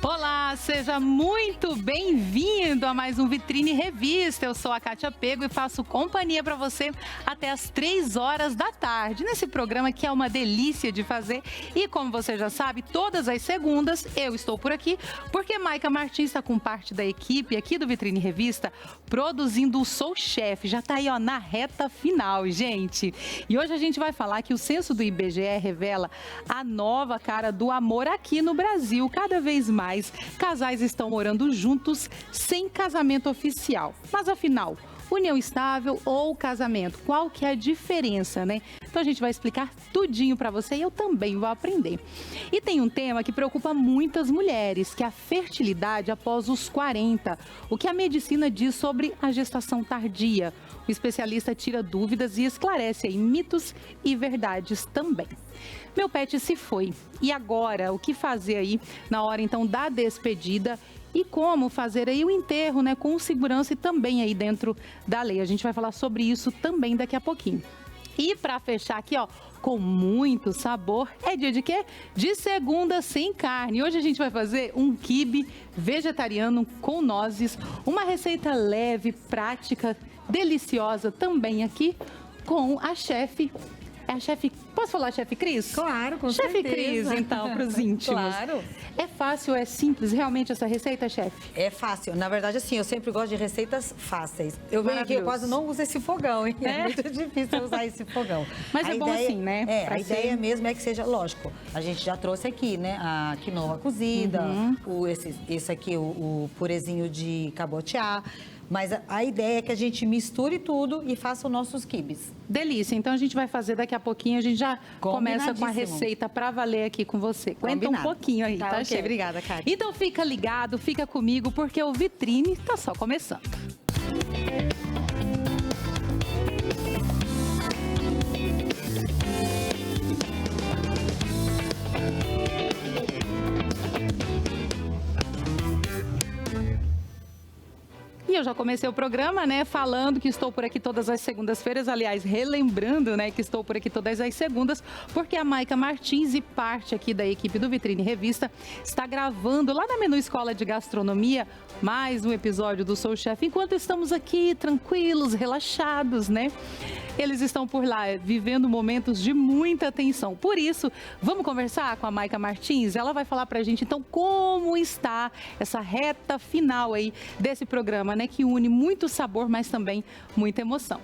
Olá, seja muito bem-vindo a mais um Vitrine Revista. Eu sou a Kátia Pego e faço companhia para você até as 3 horas da tarde, nesse programa que é uma delícia de fazer. E como você já sabe, todas as segundas eu estou por aqui, porque Maica Martins está com parte da equipe aqui do Vitrine Revista, produzindo o Sou Chefe. Já está aí, ó, na reta final, gente. E hoje a gente vai falar que o censo do IBGE revela a nova cara do amor aqui no Brasil. Cada vez mais casais estão morando juntos sem casamento oficial. Mas afinal, união estável ou casamento, qual que é a diferença, né? Então a gente vai explicar tudinho para você e eu também vou aprender. E tem um tema que preocupa muitas mulheres, que é a fertilidade após os 40. O que a medicina diz sobre a gestação tardia. O especialista tira dúvidas e esclarece aí mitos e verdades também. Meu pet se foi. E agora, o que fazer aí na hora então da despedida? E como fazer aí o enterro, né, com segurança e também aí dentro da lei. A gente vai falar sobre isso também daqui a pouquinho. E para fechar aqui, ó, com muito sabor, é dia de quê? De segunda sem carne. Hoje a gente vai fazer um quibe vegetariano com nozes, uma receita leve, prática, deliciosa também aqui com a chefe. É a chefe, posso falar chefe Cris? Claro, com chefe certeza. Cris, então, para os íntimos. Claro. É fácil, é simples realmente essa receita, chefe? É fácil. Na verdade, assim, eu sempre gosto de receitas fáceis. Eu venho aqui, eu quase não uso esse fogão, hein? É muito difícil usar esse fogão. Mas é bom assim, né? A ideia mesmo é que seja, lógico, a gente já trouxe aqui, né? A quinoa cozida, esse aqui, o purezinho de cabotiá. Mas a ideia é que a gente misture tudo e faça os nossos quibes. Delícia. Então a gente vai fazer daqui a pouquinho, a gente já começa com a receita para valer aqui com você. Aguenta um pouquinho aí, tá, ok, obrigada, Kátia. Então fica ligado, fica comigo, porque o Vitrine tá só começando. E eu já comecei o programa, né, falando que estou por aqui todas as segundas-feiras, aliás, relembrando, né, que estou por aqui todas as segundas, porque a Maica Martins e parte aqui da equipe do Vitrine Revista está gravando lá na Menu Escola de Gastronomia mais um episódio do Sou Chefe, enquanto estamos aqui tranquilos, relaxados, né? Eles estão por lá vivendo momentos de muita tensão. Por isso, vamos conversar com a Maica Martins? Ela vai falar pra gente, então, como está essa reta final aí desse programa, né? Que une muito sabor, mas também muita emoção.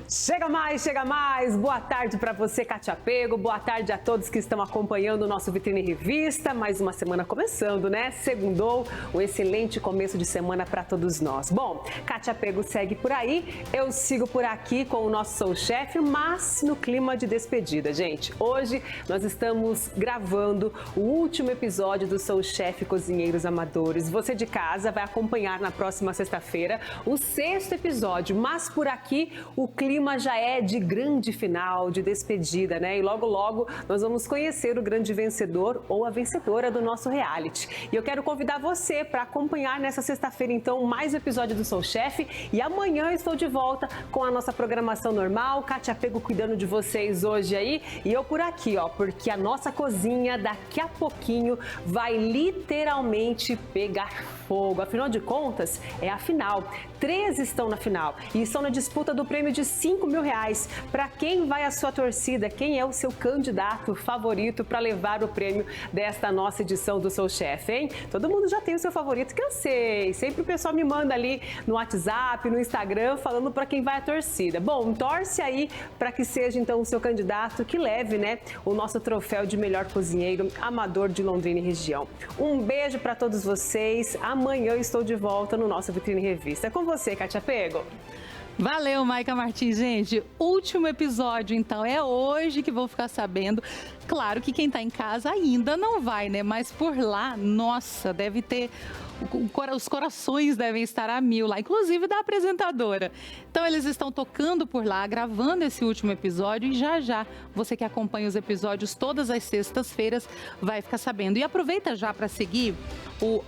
Chega mais! Boa tarde para você, Kátia Pego. Boa tarde a todos que estão acompanhando o nosso Vitrine Revista. Mais uma semana começando, né? Segundou, um excelente começo de semana para todos nós. Bom, Kátia Pego segue por aí, eu sigo por aqui com o nosso Sou Chefe, mas no clima de despedida, gente. Hoje nós estamos gravando o último episódio do Sou Chefe Cozinheiros Amadores. Você de casa vai acompanhar na próxima sexta-feira o 6º episódio, mas por aqui o clima já é de grande final, de despedida, né? E logo, logo nós vamos conhecer o grande vencedor ou a vencedora do nosso reality. E eu quero convidar você para acompanhar nessa sexta-feira, então, mais um episódio do Sou Chefe. E amanhã eu estou de volta com a nossa programação normal. Kátia Pego cuidando de vocês hoje aí. E eu por aqui, ó, porque a nossa cozinha daqui a pouquinho vai literalmente pegar fogo. Afinal de contas, é a final. 3 estão na final e estão na disputa do prêmio de R$5.000. Para quem vai a sua torcida? Quem é o seu candidato favorito para levar o prêmio desta nossa edição do Sou Chefe, hein? Todo mundo já tem o seu favorito, que eu sei. Sempre o pessoal me manda ali no WhatsApp, no Instagram, falando para quem vai a torcida. Bom, torce aí para que seja então o seu candidato que leve, né, o nosso troféu de melhor cozinheiro amador de Londrina e região. Um beijo para todos vocês. Amanhã eu estou de volta no nosso Vitrine Revista. É com você, Kátia Pego. Valeu, Maica Martins, gente. Último episódio, então, é hoje que vou ficar sabendo. Claro que quem tá em casa ainda não vai, né? Mas por lá, nossa, deve ter... Os corações devem estar a mil lá, inclusive da apresentadora. Então eles estão tocando por lá, gravando esse último episódio e já você que acompanha os episódios todas as sextas-feiras vai ficar sabendo. E aproveita já para seguir o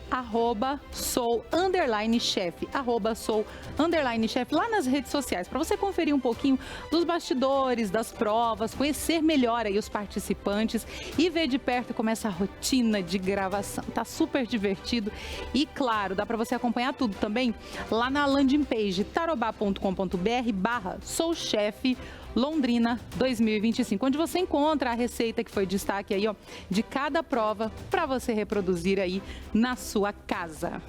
@sou_chefe, @sou_chefe lá nas redes sociais, para você conferir um pouquinho dos bastidores, das provas, conhecer melhor aí os participantes participantes e ver de perto como essa rotina de gravação. Tá super divertido e, claro, dá para você acompanhar tudo também lá na landing page tarobá.com.br/souchef Londrina 2025, onde você encontra a receita que foi destaque aí, ó, de cada prova para você reproduzir aí na sua casa.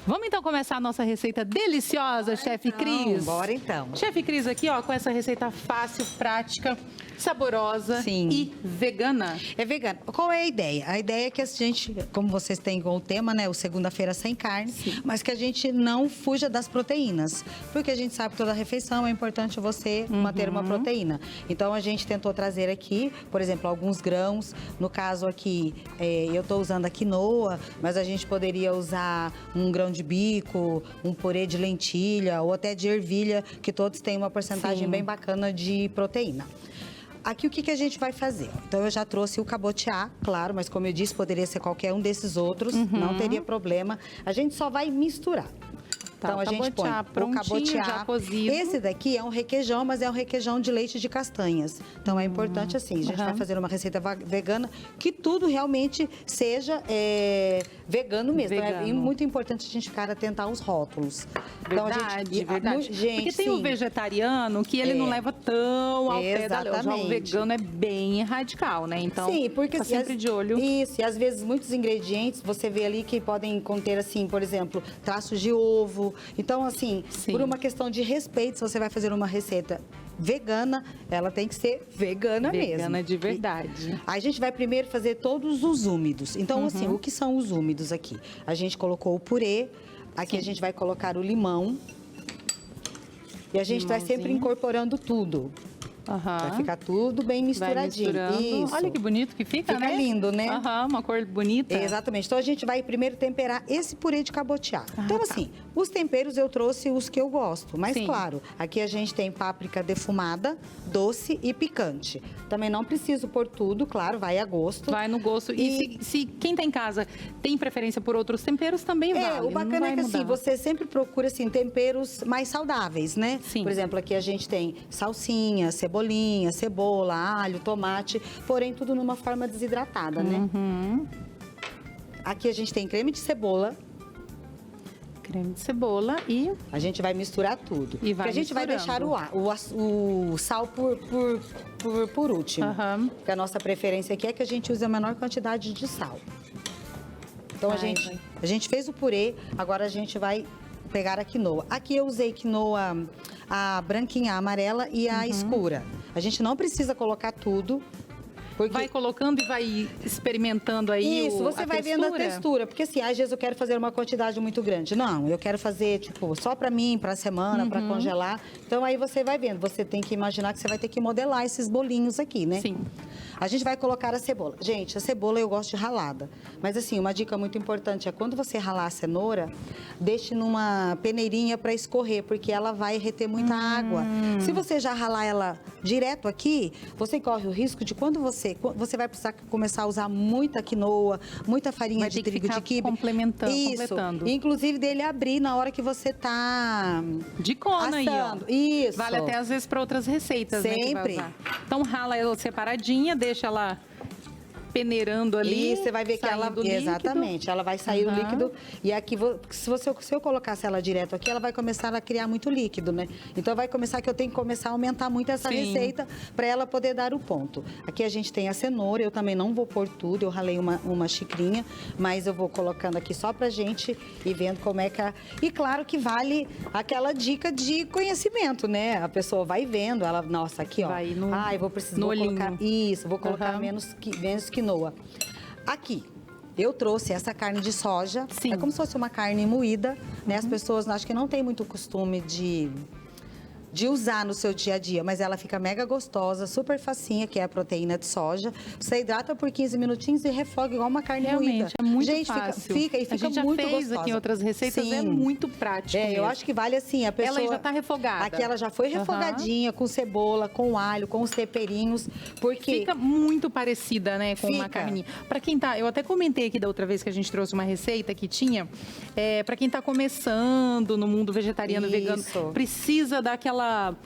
Vamos então começar a nossa receita deliciosa, chefe Cris? Bora então. Chefe Cris aqui, ó, com essa receita fácil, prática, saborosa e vegana. É vegana. Qual é a ideia? A ideia é que a gente, como vocês têm o tema, né, o segunda-feira sem carne, mas que a gente não fuja das proteínas, porque a gente sabe que toda refeição é importante você manter uma proteína. Então a gente tentou trazer aqui, por exemplo, alguns grãos. No caso aqui, eu estou usando a quinoa, mas a gente poderia usar um grão de bico, um purê de lentilha ou até de ervilha, que todos têm uma porcentagem bem bacana de proteína. Aqui o que a gente vai fazer? Então eu já trouxe o cabotiá, claro, mas como eu disse, poderia ser qualquer um desses outros, não teria problema. A gente só vai misturar. Tá, então a gente põe o cabotiá já cozido. Esse daqui é um requeijão, mas é um requeijão de leite de castanhas. Então é importante assim, a gente vai fazer uma receita vegana que tudo realmente seja vegano mesmo. É muito importante a gente ficar atento aos rótulos. Verdade, verdade. Porque tem o vegetariano que ele não leva tão ao pé da letra. Já o vegano é bem radical, né? Então, porque tá sempre de olho. Isso, e às vezes muitos ingredientes você vê ali que podem conter, assim, por exemplo, traços de ovo. Então, assim, por uma questão de respeito, se você vai fazer uma receita vegana, ela tem que ser vegana mesmo. Vegana de verdade. Aí a gente vai primeiro fazer todos os úmidos. Então, assim, o que são os úmidos aqui? A gente colocou o purê, aqui a gente vai colocar o limão. E a gente vai sempre incorporando tudo. Vai ficar tudo bem misturadinho. Isso. Olha que bonito que fica, né? Fica lindo, né? Uma cor bonita. Exatamente. Então, a gente vai primeiro temperar esse purê de cabotiá. Então, assim, os temperos eu trouxe os que eu gosto. Mas, claro, aqui a gente tem páprica defumada, doce e picante. Também não preciso pôr tudo, claro, vai a gosto. Vai no gosto. E se quem tá em casa tem preferência por outros temperos, também vale. O bacana é que, assim, você sempre procura, assim, temperos mais saudáveis, né? Sim. Por exemplo, aqui a gente tem salsinha, cebola, alho, tomate, porém tudo numa forma desidratada, né? Aqui a gente tem creme de cebola. Creme de cebola e... A gente vai misturar tudo. E vai porque a gente vai deixar o sal por último. Porque a nossa preferência aqui é que a gente use a menor quantidade de sal. Então, a gente fez o purê, agora a gente vai pegar a quinoa. Aqui eu usei quinoa, a branquinha, a amarela e a escura. A gente não precisa colocar tudo. Porque... Vai colocando e vai experimentando aí Isso, você vai vendo a textura. Porque assim, às vezes eu quero fazer uma quantidade muito grande. Não, eu quero fazer, tipo, só pra mim, pra semana, pra congelar. Então aí você vai vendo. Você tem que imaginar que você vai ter que modelar esses bolinhos aqui, né? Sim. A gente vai colocar a cebola. Gente, a cebola eu gosto de ralada. Mas assim, uma dica muito importante é quando você ralar a cenoura, deixe numa peneirinha pra escorrer, porque ela vai reter muita água. Se você já ralar ela direto aqui, você corre o risco de quando você vai precisar começar a usar muita quinoa, muita farinha de trigo de quibe. Completando. Inclusive dele abrir na hora que você tá de cona assando. Aí, ó. Isso. Vale até às vezes para outras receitas, sempre. Né, que vai usar. Então rala ela separadinha, deixa ela peneirando ali. E você vai ver que ela... Exatamente, ela vai sair o líquido. E aqui, se eu colocasse ela direto aqui, ela vai começar a criar muito líquido, né? Então vai começar que eu tenho que começar a aumentar muito essa receita para ela poder dar o ponto. Aqui a gente tem a cenoura, eu também não vou pôr tudo, eu ralei uma xicrinha, mas eu vou colocando aqui só pra gente ir vendo como é que E claro que vale aquela dica de conhecimento, né? A pessoa vai vendo, ela, nossa, aqui, ó. Eu vou precisar colocar isso, vou colocar menos quinoa. Aqui, eu trouxe essa carne de soja. É como se fosse uma carne moída, né? As pessoas acho que não têm muito costume de usar no seu dia a dia, mas ela fica mega gostosa, super facinha, que é a proteína de soja. Você hidrata por 15 minutinhos e refoga igual uma carne moída. É muito gente, fácil. Fica a gente já muito fez gostosa. Aqui em outras receitas, é muito prático. Eu acho que vale assim, a pessoa... Ela já tá refogada. Aqui ela já foi refogadinha, com cebola, com alho, com os temperinhos, porque... Fica muito parecida, né, com uma carninha. Pra quem tá... Eu até comentei aqui da outra vez que a gente trouxe uma receita que tinha, pra quem tá começando no mundo vegetariano, vegano, precisa daquela ela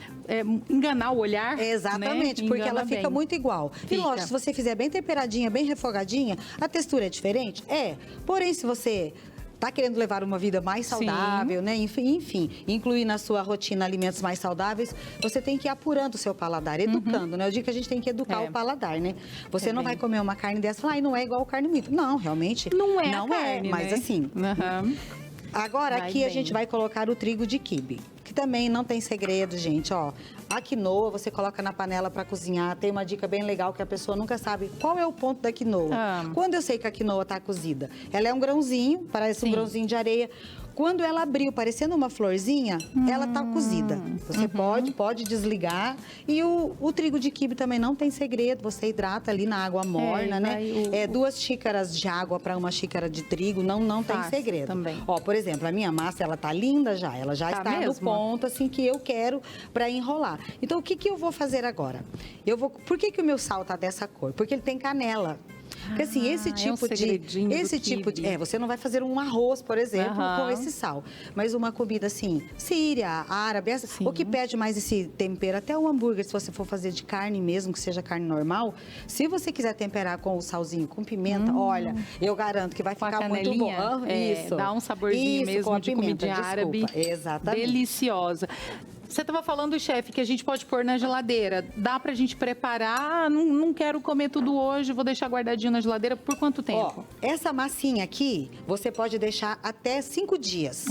enganar o olhar. Exatamente, né? porque ela Engana fica bem. muito igual. E lógico, se você fizer bem temperadinha, bem refogadinha, a textura é diferente? É. Porém, se você tá querendo levar uma vida mais saudável, né? Enfim, incluir na sua rotina alimentos mais saudáveis, você tem que ir apurando o seu paladar, educando, né? Eu digo que a gente tem que educar o paladar, né? Você não vai comer uma carne dessa e falar, não é igual carne moída. Não, realmente não é não a carne, mas né? assim... Agora, aqui a gente vai colocar o trigo de quibe, que também não tem segredo, gente, ó. A quinoa você coloca na panela para cozinhar. Tem uma dica bem legal que a pessoa nunca sabe qual é o ponto da quinoa. Quando eu sei que a quinoa tá cozida, ela é um grãozinho, parece um grãozinho de areia. Quando ela abriu, parecendo uma florzinha, ela tá cozida. Você pode desligar. E o trigo de quibe também não tem segredo. Você hidrata ali na água morna, né? 2 xícaras de água para 1 xícara de trigo, não tem segredo. Também. Ó, por exemplo, a minha massa, ela tá linda já. Ela já está no ponto, assim, que eu quero para enrolar. Então, o que eu vou fazer agora? Por que o meu sal tá dessa cor? Porque ele tem canela. Porque assim, esse tipo de você não vai fazer um arroz, por exemplo, com esse sal. Mas uma comida assim, síria, árabe, o que pede mais esse tempero, até o hambúrguer, se você for fazer de carne mesmo, que seja carne normal, se você quiser temperar com o salzinho, com pimenta, olha, eu garanto que vai ficar muito bom. Isso. Dá um saborzinho mesmo de comida árabe. Exatamente. Deliciosa. Você estava falando, chefe, que a gente pode pôr na geladeira. Dá pra gente preparar? Não quero comer tudo hoje, vou deixar guardadinho na geladeira. Por quanto tempo? Ó, essa massinha aqui, você pode deixar até 5 dias.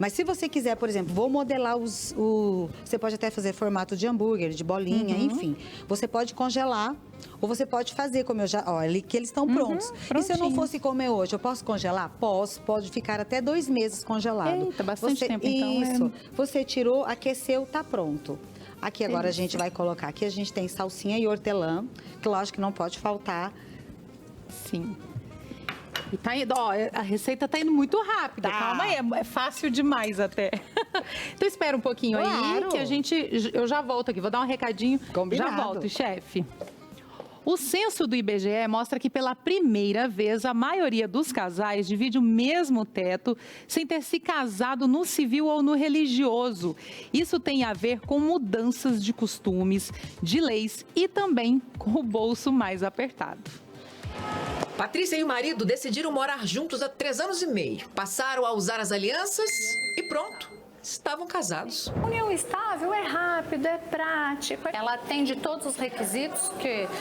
Mas se você quiser, por exemplo, vou modelar você pode até fazer formato de hambúrguer, de bolinha, enfim. Você pode congelar. Ou você pode fazer, como eu já... Olha, que eles estão prontos. E se eu não fosse comer hoje, eu posso congelar? Posso. Pode ficar até 2 meses congelado. Eita, bastante tempo, então. Isso. Você tirou, aqueceu, tá pronto. Aqui agora a gente vai colocar... Aqui a gente tem salsinha e hortelã, que lógico que não pode faltar. Sim. E tá indo, ó, a receita tá indo muito rápida. Calma aí, é fácil demais até. Então espera um pouquinho aí, que eu já volto aqui. Vou dar um recadinho. Combinado. Já volto, chefe. O censo do IBGE mostra que pela primeira vez a maioria dos casais divide o mesmo teto sem ter se casado no civil ou no religioso. Isso tem a ver com mudanças de costumes, de leis e também com o bolso mais apertado. Patrícia e o marido decidiram morar juntos há 3 anos e meio. Passaram a usar as alianças e pronto. Estavam casados. União estável é rápido, é prático. Ela atende todos os requisitos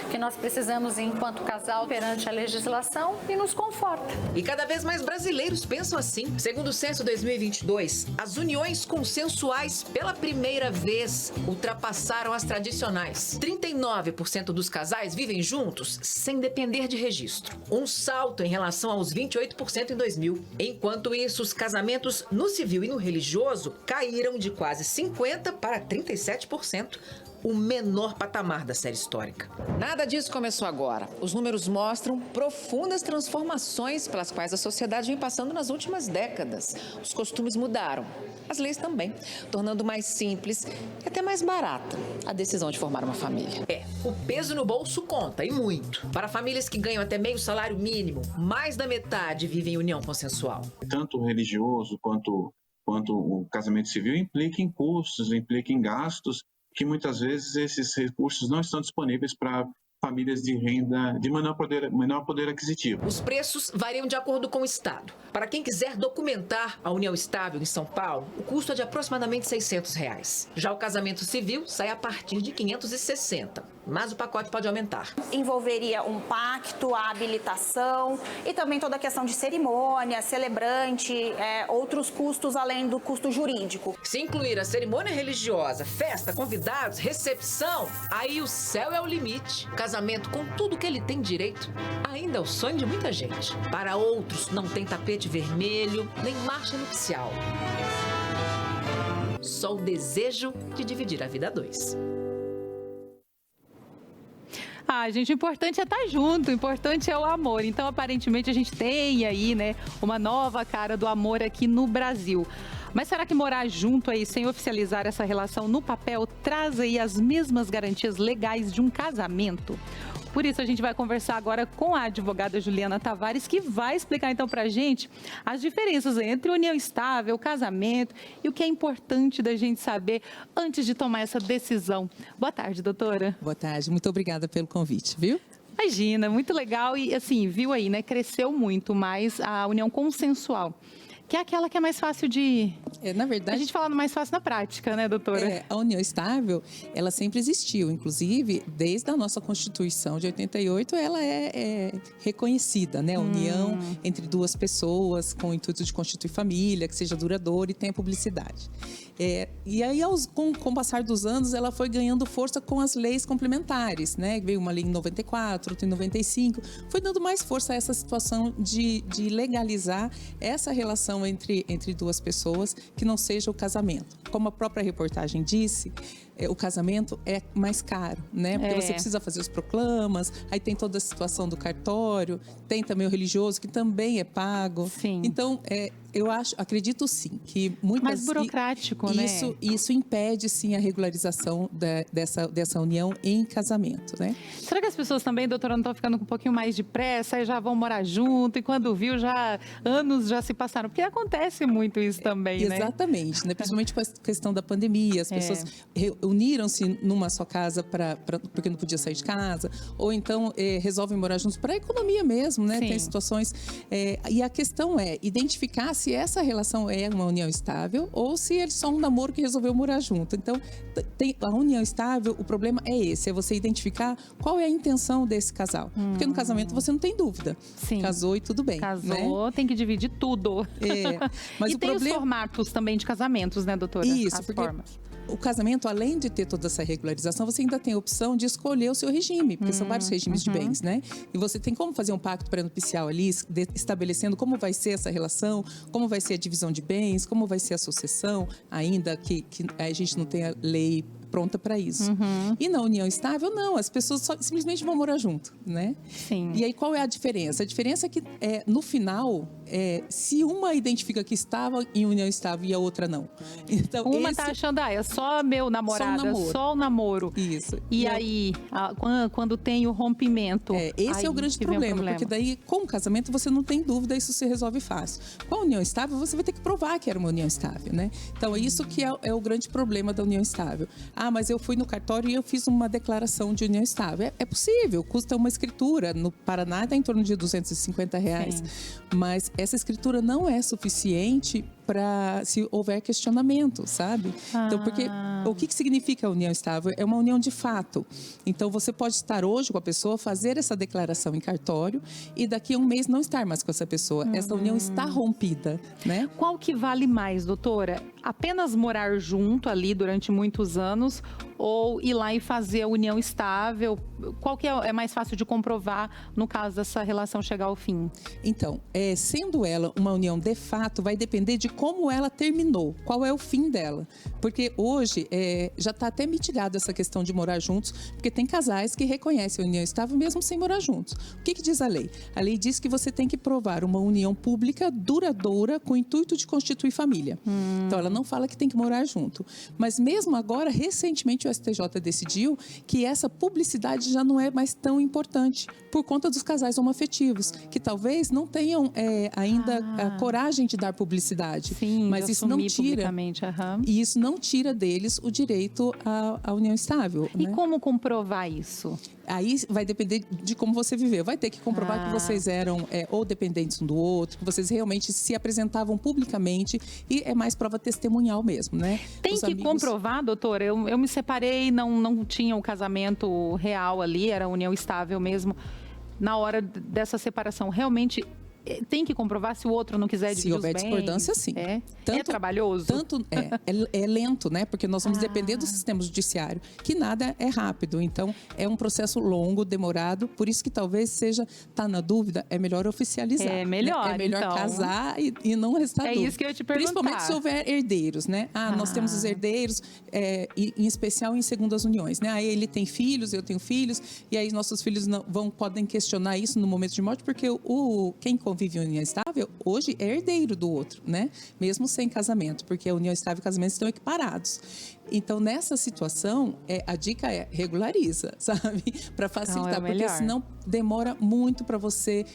que nós precisamos enquanto casal perante a legislação e nos conforta. E cada vez mais brasileiros pensam assim. Segundo o Censo 2022, as uniões consensuais pela primeira vez ultrapassaram as tradicionais. 39% dos casais vivem juntos sem depender de registro. Um salto em relação aos 28% em 2000. Enquanto isso, os casamentos no civil e no religioso caíram de quase 50% para 37%, o menor patamar da série histórica. Nada disso começou agora. Os números mostram profundas transformações pelas quais a sociedade vem passando nas últimas décadas. Os costumes mudaram, as leis também, tornando mais simples e até mais barata a decisão de formar uma família. O peso no bolso conta, e muito. Para famílias que ganham até meio salário mínimo, mais da metade vivem em união consensual. Tanto o religioso quanto o casamento civil implica em custos, implica em gastos, que muitas vezes esses recursos não estão disponíveis para famílias de renda de menor poder aquisitivo. Os preços variam de acordo com o estado. Para quem quiser documentar a união estável em São Paulo, o custo é de aproximadamente R$ 600. Já o casamento civil sai a partir de R$ 560, mas o pacote pode aumentar. Envolveria um pacto, a habilitação e também toda a questão de cerimônia, celebrante, outros custos além do custo jurídico. Se incluir a cerimônia religiosa, festa, convidados, recepção, aí o céu é o limite. Casamento com tudo que ele tem direito ainda é o sonho de muita gente. Para outros, não tem tapete vermelho, nem marcha nupcial. Só o desejo de dividir a vida a 2. Gente, o importante é estar junto, o importante é o amor. Então, aparentemente, a gente tem aí, né, uma nova cara do amor aqui no Brasil. Mas será que morar junto aí, sem oficializar essa relação no papel, traz aí as mesmas garantias legais de um casamento? Por isso a gente vai conversar agora com a advogada Juliana Tavares, que vai explicar então pra gente as diferenças entre união estável, casamento e o que é importante da gente saber antes de tomar essa decisão. Boa tarde, doutora. Boa tarde, muito obrigada pelo convite, viu? Imagina, muito legal e assim, viu aí, né? Cresceu muito mais a união consensual, que é aquela que é mais fácil de... Na verdade... A gente falando mais fácil na prática, né, doutora? A união estável, ela sempre existiu. Inclusive, desde a nossa Constituição de 88, ela é reconhecida, né? A união entre duas pessoas com o intuito de constituir família, que seja duradoura e tenha publicidade. E aí, com o passar dos anos, ela foi ganhando força com as leis complementares, né? Veio uma lei em 94, outra em 95. Foi dando mais força a essa situação de legalizar essa relação entre duas pessoas que não seja o casamento. Como a própria reportagem disse, o casamento é mais caro, né? Porque você precisa fazer os proclamas, aí tem toda a situação do cartório, tem também o religioso, que também é pago. Sim. Então, eu acredito sim, que muitas... Mais burocrático, né? Isso impede, sim, a regularização dessa união em casamento, né? Será que as pessoas também, doutora, não estão ficando com um pouquinho mais de pressa e já vão morar junto e quando viu, anos já se passaram? Porque acontece muito isso também, né? Exatamente, né? Principalmente com a questão da pandemia, as pessoas uniram-se numa só casa porque não podia sair de casa, ou então resolvem morar juntos para a economia mesmo, né? Sim. Tem situações... e a questão é identificar se essa relação é uma união estável ou se é só um namoro que resolveu morar junto. Então, a união estável, o problema é esse, é você identificar qual é a intenção desse casal. Porque no casamento você não tem dúvida. Sim. Casou e tudo bem. Casou, né? Tem que dividir tudo. Mas e tem os formatos também de casamentos, né, doutora? Isso, as porque formas. O casamento, além de ter toda essa regularização, você ainda tem a opção de escolher o seu regime, porque são vários regimes de bens, né? E você tem como fazer um pacto pré-nupcial ali, estabelecendo como vai ser essa relação, como vai ser a divisão de bens, como vai ser a sucessão, ainda que a gente não tenha lei pronta para isso. E na união estável, não, as pessoas simplesmente vão morar junto, né? Sim. E aí, qual é a diferença? A diferença é que, no final, se uma identifica que estava em união estável e a outra não. Então, uma tá achando, é só meu namorado, só o namoro. Isso. E aí, quando tem o rompimento... Esse é o grande problema, porque daí, com o casamento, você não tem dúvida, isso se resolve fácil. Com a união estável, você vai ter que provar que era uma união estável, né? Então, é isso que é o grande problema da união estável. Mas eu fui no cartório e eu fiz uma declaração de união estável. É possível, custa uma escritura. No Paraná está em torno de R$250. Sim. Mas essa escritura não é suficiente para se houver questionamento, sabe? Então, porque o que significa a união estável? É uma união de fato. Então, você pode estar hoje com a pessoa, fazer essa declaração em cartório e daqui a um mês não estar mais com essa pessoa. Essa união está rompida, né? Qual que vale mais, doutora? Apenas morar junto ali durante muitos anos ou ir lá e fazer a união estável? Qual que é mais fácil de comprovar no caso dessa relação chegar ao fim? Então, sendo ela uma união de fato, vai depender de como ela terminou, qual é o fim dela. Porque hoje já está até mitigada essa questão de morar juntos, porque tem casais que reconhecem a união estável mesmo sem morar juntos. O que diz a lei? A lei diz que você tem que provar uma união pública duradoura com o intuito de constituir família. Então, ela não fala que tem que morar junto. Mas mesmo agora, recentemente, o STJ decidiu que essa publicidade já não é mais tão importante por conta dos casais homoafetivos, que talvez não tenham ainda a coragem de dar publicidade. Sim, mas isso não tira. E isso não tira deles o direito à união estável. E né? como comprovar isso? Aí vai depender de como você viveu. Vai ter que comprovar que vocês eram ou dependentes um do outro, que vocês realmente se apresentavam publicamente e é mais prova testemunhal mesmo, né? Tem que comprovar, doutora? Eu me separei, não tinha o casamento real ali, era união estável mesmo. Na hora dessa separação, realmente... Tem que comprovar se o outro não quiser dividir os bens? Se houver discordância, sim. É trabalhoso? É lento, né? Porque nós vamos depender do sistema judiciário, que nada é rápido. Então, é um processo longo, demorado. Por isso que talvez tá na dúvida, é melhor oficializar. É melhor, né? É melhor então. casar e não restar dúvida. É isso que eu ia te perguntar. Principalmente se houver herdeiros, né? Nós temos os herdeiros, em especial em segundas uniões, né? Aí ele tem filhos, eu tenho filhos, e aí nossos filhos podem questionar isso no momento de morte, porque quem vive em união estável, hoje é herdeiro do outro, né? Mesmo sem casamento, porque a união estável e o casamento estão equiparados. Então, nessa situação, a dica é regulariza, sabe? Para facilitar, porque senão demora muito para você,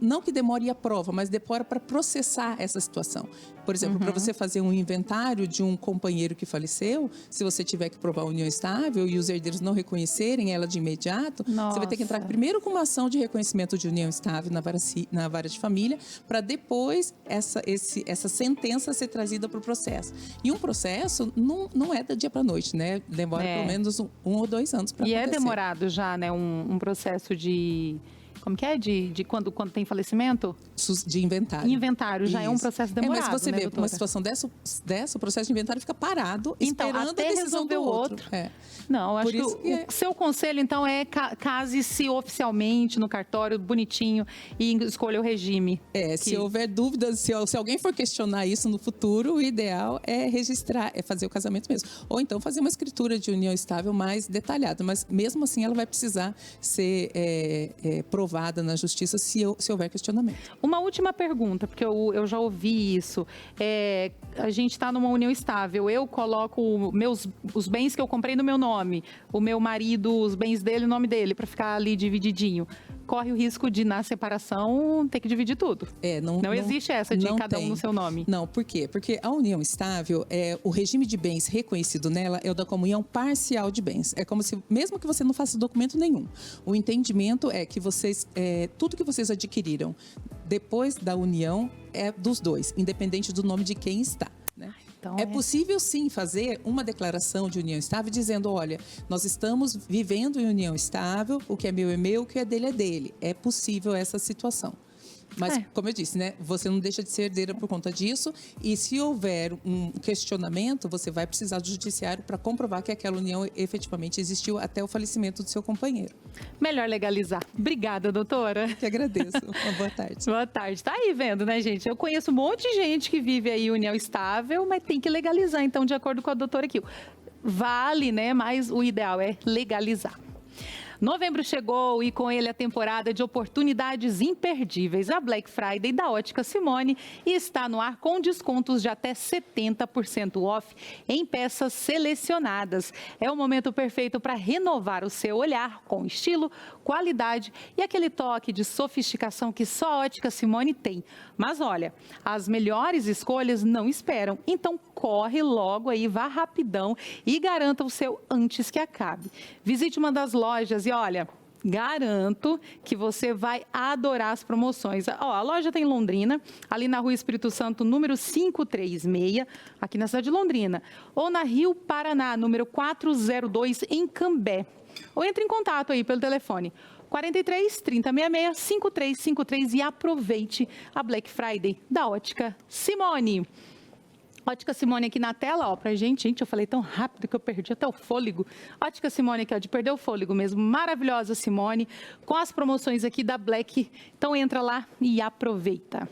não que demore a prova, mas demora para processar essa situação. Por exemplo, para você fazer um inventário de um companheiro que faleceu, se você tiver que provar a união estável e os herdeiros não reconhecerem ela de imediato, você vai ter que entrar primeiro com uma ação de reconhecimento de união estável na vara de família, para depois essa sentença ser trazida para o processo. E um processo não é da dia para noite, né? Demora pelo menos 1 ou 2 anos para acontecer. E é demorado já, né? Um processo de... Como que é? De quando tem falecimento? De inventário. Inventário, já é um processo demorado, mas você vê, doutora? uma situação dessa, o processo de inventário fica parado, esperando até a decisão resolver do o outro. Não, acho que o seu conselho, então, é case-se oficialmente no cartório, bonitinho, e escolha o regime. Se houver dúvidas, se alguém for questionar isso no futuro, o ideal é registrar, é fazer o casamento mesmo. Ou então fazer uma escritura de união estável mais detalhada, mas mesmo assim ela vai precisar ser provada na justiça se houver questionamento. Uma última pergunta, porque eu já ouvi isso. A gente está numa união estável, eu coloco os bens que eu comprei no meu nome, o meu marido, os bens dele, o nome dele, para ficar ali divididinho. Corre o risco de, na separação, ter que dividir tudo. Não existe essa de cada um no seu nome. Não, por quê? Porque a união estável, o regime de bens reconhecido nela é o da comunhão parcial de bens. É como se, mesmo que você não faça documento nenhum, o entendimento é que vocês, tudo que vocês adquiriram depois da união é dos dois, independente do nome de quem está, né? Então, é possível, sim, fazer uma declaração de união estável dizendo, olha, nós estamos vivendo em união estável, o que é meu, o que é dele. É possível essa situação. Mas, como eu disse, né, você não deixa de ser herdeira por conta disso, e se houver um questionamento, você vai precisar do judiciário para comprovar que aquela união efetivamente existiu até o falecimento do seu companheiro. Melhor legalizar. Obrigada, doutora. Que agradeço. Uma boa tarde. Boa tarde. Tá aí vendo, né, gente? Eu conheço um monte de gente que vive aí união estável, mas tem que legalizar, então, de acordo com a doutora aqui. Vale, né, mas o ideal é legalizar. Novembro chegou e com ele a temporada de oportunidades imperdíveis. A Black Friday da Ótica Simone está no ar com descontos de até 70% off em peças selecionadas. É o momento perfeito para renovar o seu olhar com estilo, qualidade e aquele toque de sofisticação que só a Ótica Simone tem. Mas olha, as melhores escolhas não esperam, então corre logo aí, vá rapidão e garanta o seu antes que acabe. Visite uma das lojas e olha, garanto que você vai adorar as promoções. A loja tem em Londrina, ali na Rua Espírito Santo, número 536, aqui na cidade de Londrina. Ou na Rio Paraná, número 402, em Cambé. Ou entre em contato aí pelo telefone 43 3066 5353 e aproveite a Black Friday da Ótica Simone. Ótica Simone aqui na tela, ó, pra gente. Gente, eu falei tão rápido que eu perdi até o fôlego. Ótica Simone aqui, ó, de perder o fôlego mesmo. Maravilhosa Simone, com as promoções aqui da Black. Então entra lá e aproveita.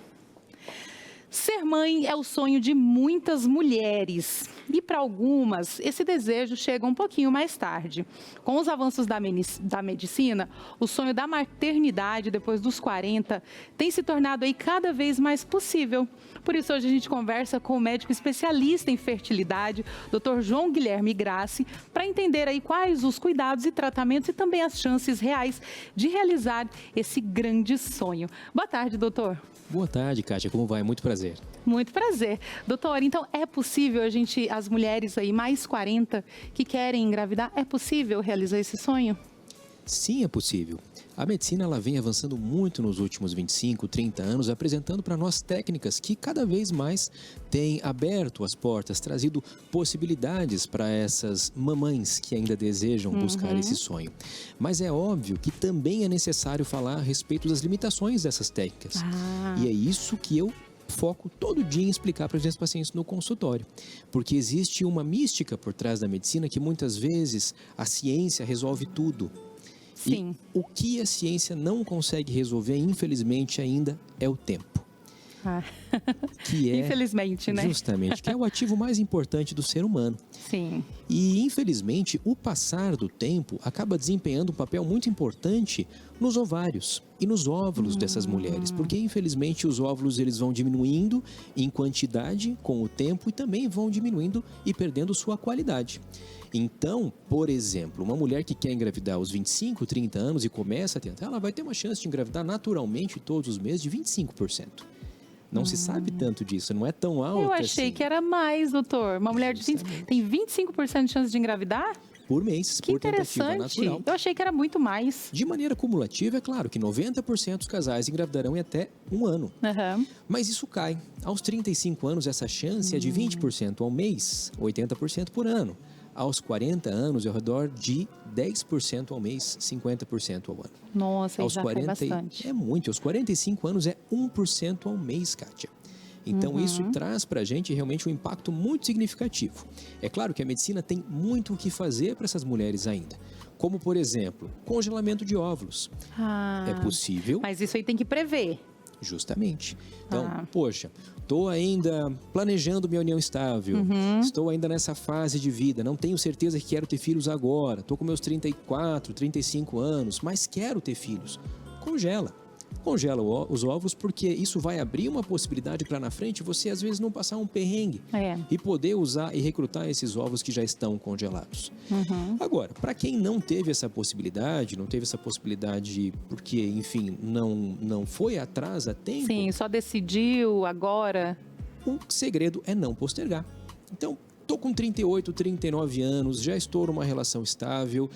Ser mãe é o sonho de muitas mulheres e para algumas esse desejo chega um pouquinho mais tarde. Com os avanços da medicina, o sonho da maternidade depois dos 40 tem se tornado aí cada vez mais possível. Por isso hoje a gente conversa com o médico especialista em fertilidade, Dr. João Guilherme Grassi, para entender aí quais os cuidados e tratamentos e também as chances reais de realizar esse grande sonho. Boa tarde, doutor. Boa tarde, Kátia. Como vai? Muito prazer. Muito prazer. Doutor, então é possível as mulheres aí mais 40 que querem engravidar, é possível realizar esse sonho? Sim, é possível. A medicina ela vem avançando muito nos últimos 25, 30 anos, apresentando para nós técnicas que cada vez mais têm aberto as portas, trazido possibilidades para essas mamães que ainda desejam buscar esse sonho. Mas é óbvio que também é necessário falar a respeito das limitações dessas técnicas. E é isso que eu foco todo dia em explicar para os meus pacientes no consultório. Porque existe uma mística por trás da medicina que muitas vezes a ciência resolve tudo. Sim. E o que a ciência não consegue resolver, infelizmente, ainda é o tempo. que é, infelizmente, né? Justamente, que é o ativo mais importante do ser humano. Sim. E, infelizmente, o passar do tempo acaba desempenhando um papel muito importante nos ovários e nos óvulos dessas mulheres, porque, infelizmente, os óvulos eles vão diminuindo em quantidade com o tempo e também vão diminuindo e perdendo sua qualidade. Então, por exemplo, uma mulher que quer engravidar aos 25, 30 anos e começa a tentar, ela vai ter uma chance de engravidar naturalmente todos os meses de 25%. Não se sabe tanto disso, não é tão alto. Eu achei assim. que era mais, doutor. Uma mulher de 20 tem 25% de chance de engravidar? Por mês, Que por tentativa interessante. natural. Eu achei que era muito mais. De maneira cumulativa, é claro que 90% dos casais engravidarão em até um ano. Aham. Mas isso cai. Aos 35 anos, essa chance é de 20% ao mês, 80% por ano. Aos 40 anos, é ao redor de 10% ao mês, 50% ao ano. Nossa, Aos já cai bastante. É muito. Aos 45 anos, é 1% ao mês, Kátia. Então, isso traz para a gente realmente um impacto muito significativo. É claro que a medicina tem muito o que fazer para essas mulheres ainda. Como, por exemplo, congelamento de óvulos. É possível. Mas isso aí tem que prever. Justamente. Então, poxa, estou ainda planejando minha união estável, estou ainda nessa fase de vida, não tenho certeza que quero ter filhos agora, estou com meus 34, 35 anos, mas quero ter filhos. Congela os ovos, porque isso vai abrir uma possibilidade para na frente você às vezes não passar um perrengue e poder usar e recrutar esses ovos que já estão congelados. Agora, para quem não teve essa possibilidade, porque, enfim, não foi atrás a tempo. Sim, só decidiu agora. O segredo é não postergar. Então, estou com 38, 39 anos, já estou numa relação estável,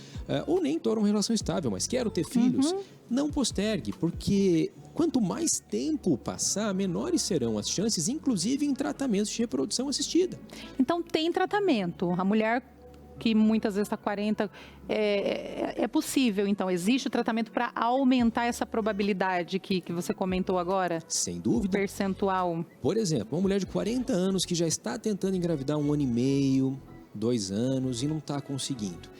ou nem estou numa relação estável, mas quero ter filhos. Não postergue, porque quanto mais tempo passar, menores serão as chances, inclusive em tratamentos de reprodução assistida. Então, tem tratamento. A mulher que muitas vezes está 40, é possível, então, existe o tratamento para aumentar essa probabilidade que você comentou agora? Sem dúvida. Percentual. Por exemplo, uma mulher de 40 anos que já está tentando engravidar 1 ano e meio, 2 anos e não está conseguindo.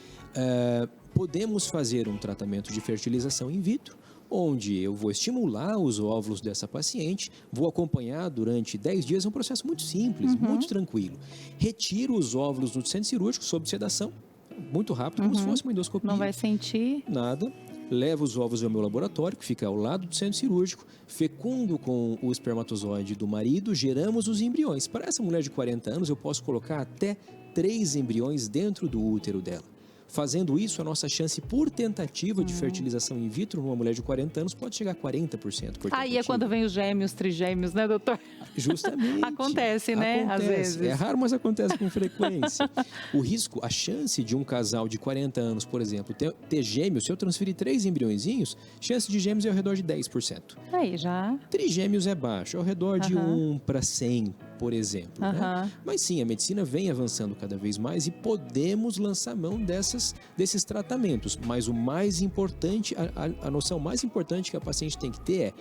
Podemos fazer um tratamento de fertilização in vitro, onde eu vou estimular os óvulos dessa paciente, vou acompanhar durante 10 dias, é um processo muito simples, muito tranquilo. Retiro os óvulos do centro cirúrgico sob sedação, muito rápido, como se fosse uma endoscopia. Não vai sentir nada. Levo os ovos ao meu laboratório, que fica ao lado do centro cirúrgico, fecundo com o espermatozoide do marido, geramos os embriões. Para essa mulher de 40 anos, eu posso colocar até 3 embriões dentro do útero dela. Fazendo isso, a nossa chance por tentativa de fertilização in vitro numa mulher de 40 anos pode chegar a 40% por tentativa. Aí é quando vem os gêmeos, trigêmeos, né, doutor? Justamente. Acontece, né? Às vezes. É raro, mas acontece com frequência. O risco, a chance de um casal de 40 anos, por exemplo, ter gêmeos, se eu transferir 3 embriõezinhos, chance de gêmeos é ao redor de 10%. Aí já. Trigêmeos é baixo, ao redor de 1 para 100, por exemplo. Né? Mas sim, a medicina vem avançando cada vez mais e podemos lançar mão desses tratamentos. Mas o mais importante, a noção mais importante que a paciente tem que ter é: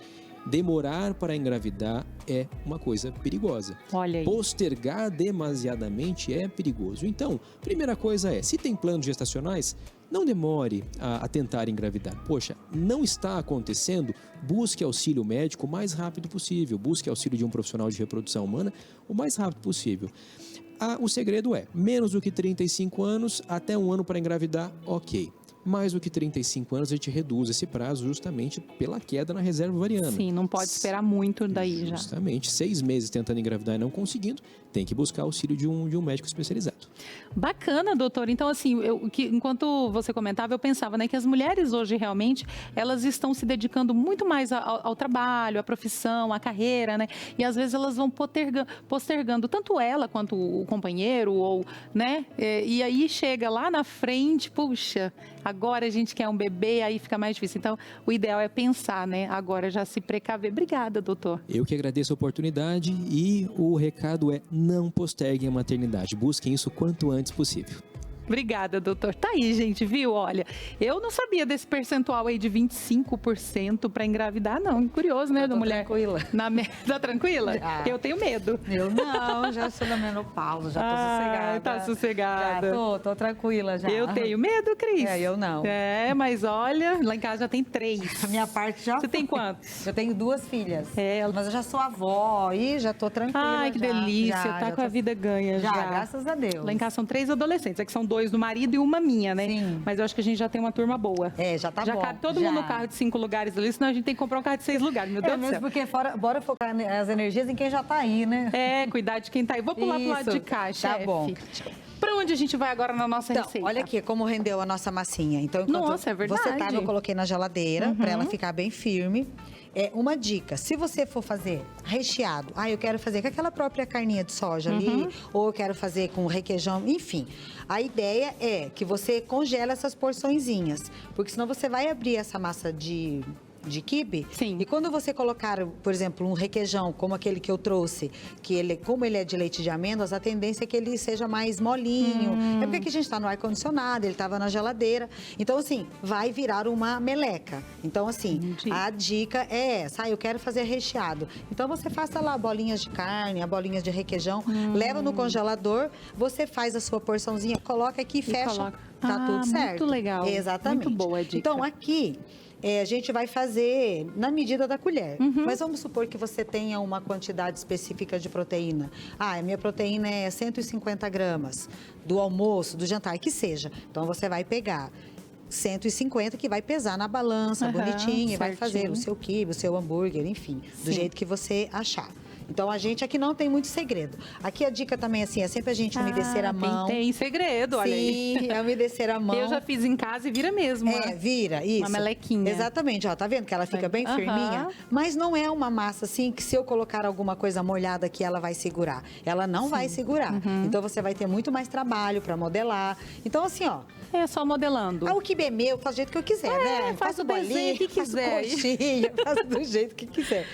demorar para engravidar é uma coisa perigosa. Olha aí. Postergar demasiadamente é perigoso. Então, primeira coisa é, se tem planos gestacionais, não demore a tentar engravidar. Poxa, não está acontecendo? Busque auxílio médico o mais rápido possível. Busque auxílio de um profissional de reprodução humana o mais rápido possível. O segredo é, menos do que 35 anos, até 1 ano para engravidar, ok. Mais do que 35 anos, a gente reduz esse prazo justamente pela queda na reserva ovariana. Sim, não pode esperar muito daí já. Justamente, 6 meses tentando engravidar e não conseguindo, tem que buscar auxílio de um médico especializado. Bacana, doutor. Então, assim, enquanto você comentava, eu pensava, né, que as mulheres hoje realmente, elas estão se dedicando muito mais ao trabalho, à profissão, à carreira, né? E às vezes elas vão postergando tanto ela quanto o companheiro, ou, né? E aí chega lá na frente, puxa, agora a gente quer um bebê, aí fica mais difícil. Então, o ideal é pensar, né? Agora já se precaver. Obrigada, doutor. Eu que agradeço a oportunidade e o recado é: não posterguem a maternidade. Busquem isso quanto antes possível. Obrigada, doutor. Tá aí, gente, viu? Olha, eu não sabia desse percentual aí de 25% para engravidar, não. Curioso, né, da mulher? Tranquila. Tá tranquila? Já. Eu tenho medo. Eu não, já sou na menopausa, já tô sossegada. Tá sossegada. Já tô tranquila já. Eu tenho medo, Cris. Eu não. Mas olha, lá em casa já tem 3. A minha parte já. Você tem quantos? Eu tenho 2 filhas. Mas eu já sou avó e já tô tranquila. Ai, que delícia. Tá com a vida ganha já. Graças a Deus. Lá em casa são 3 adolescentes. Aqui são 2 do marido e uma minha, né? Sim. Mas eu acho que a gente já tem uma turma boa. Já tá bom. Já cabe todo mundo no carro de 5 lugares ali, senão a gente tem que comprar um carro de 6 lugares. Meu Deus do céu. Mesmo porque bora focar as energias em quem já tá aí, né? Cuidar de quem tá aí. Vou pular pro lado de cá, chefe. Tá bom. Pra onde a gente vai agora na nossa receita? Olha aqui como rendeu a nossa massinha. Então, Nossa, é verdade. você tava, eu coloquei na geladeira para ela ficar bem firme. Uma dica, se você for fazer recheado, eu quero fazer com aquela própria carninha de soja ali, ou eu quero fazer com requeijão, enfim. A ideia é que você congela essas porçõezinhas, porque senão você vai abrir essa massa de quibe. Sim. E quando você colocar, por exemplo, um requeijão, como aquele que eu trouxe, como ele é de leite de amêndoas, a tendência é que ele seja mais molinho. É porque aqui a gente está no ar-condicionado, ele estava na geladeira. Então, assim, vai virar uma meleca. Então, assim, a dica é essa. Eu quero fazer recheado. Então, você faça lá bolinhas de carne, bolinhas de requeijão, leva no congelador, você faz a sua porçãozinha, coloca aqui e fecha. Tá tudo certo. Muito legal. Exatamente. Muito boa a dica. Então, aqui... a gente vai fazer na medida da colher. Mas vamos supor que você tenha uma quantidade específica de proteína. A minha proteína é 150 gramas do almoço, do jantar, que seja. Então, você vai pegar 150 que vai pesar na balança, bonitinho, e vai fazer o seu quibe, o seu hambúrguer, enfim, do jeito que você achar. Então, a gente aqui não tem muito segredo. Aqui a dica também, assim, é sempre a gente umedecer a mão. Tem segredo, olha aí. Sim, é umedecer a mão. Eu já fiz em casa e vira mesmo. Vira, isso. Uma melequinha. Exatamente, ó, tá vendo que ela fica bem firminha? Mas não é uma massa, assim, que se eu colocar alguma coisa molhada aqui, ela vai segurar. Ela não vai segurar. Então, você vai ter muito mais trabalho para modelar. Então, assim, ó. É só modelando. O quibe é meu, faço do jeito que eu quiser, né? Faço o desenho que quiser. Faço coxinha, faço do jeito que quiser.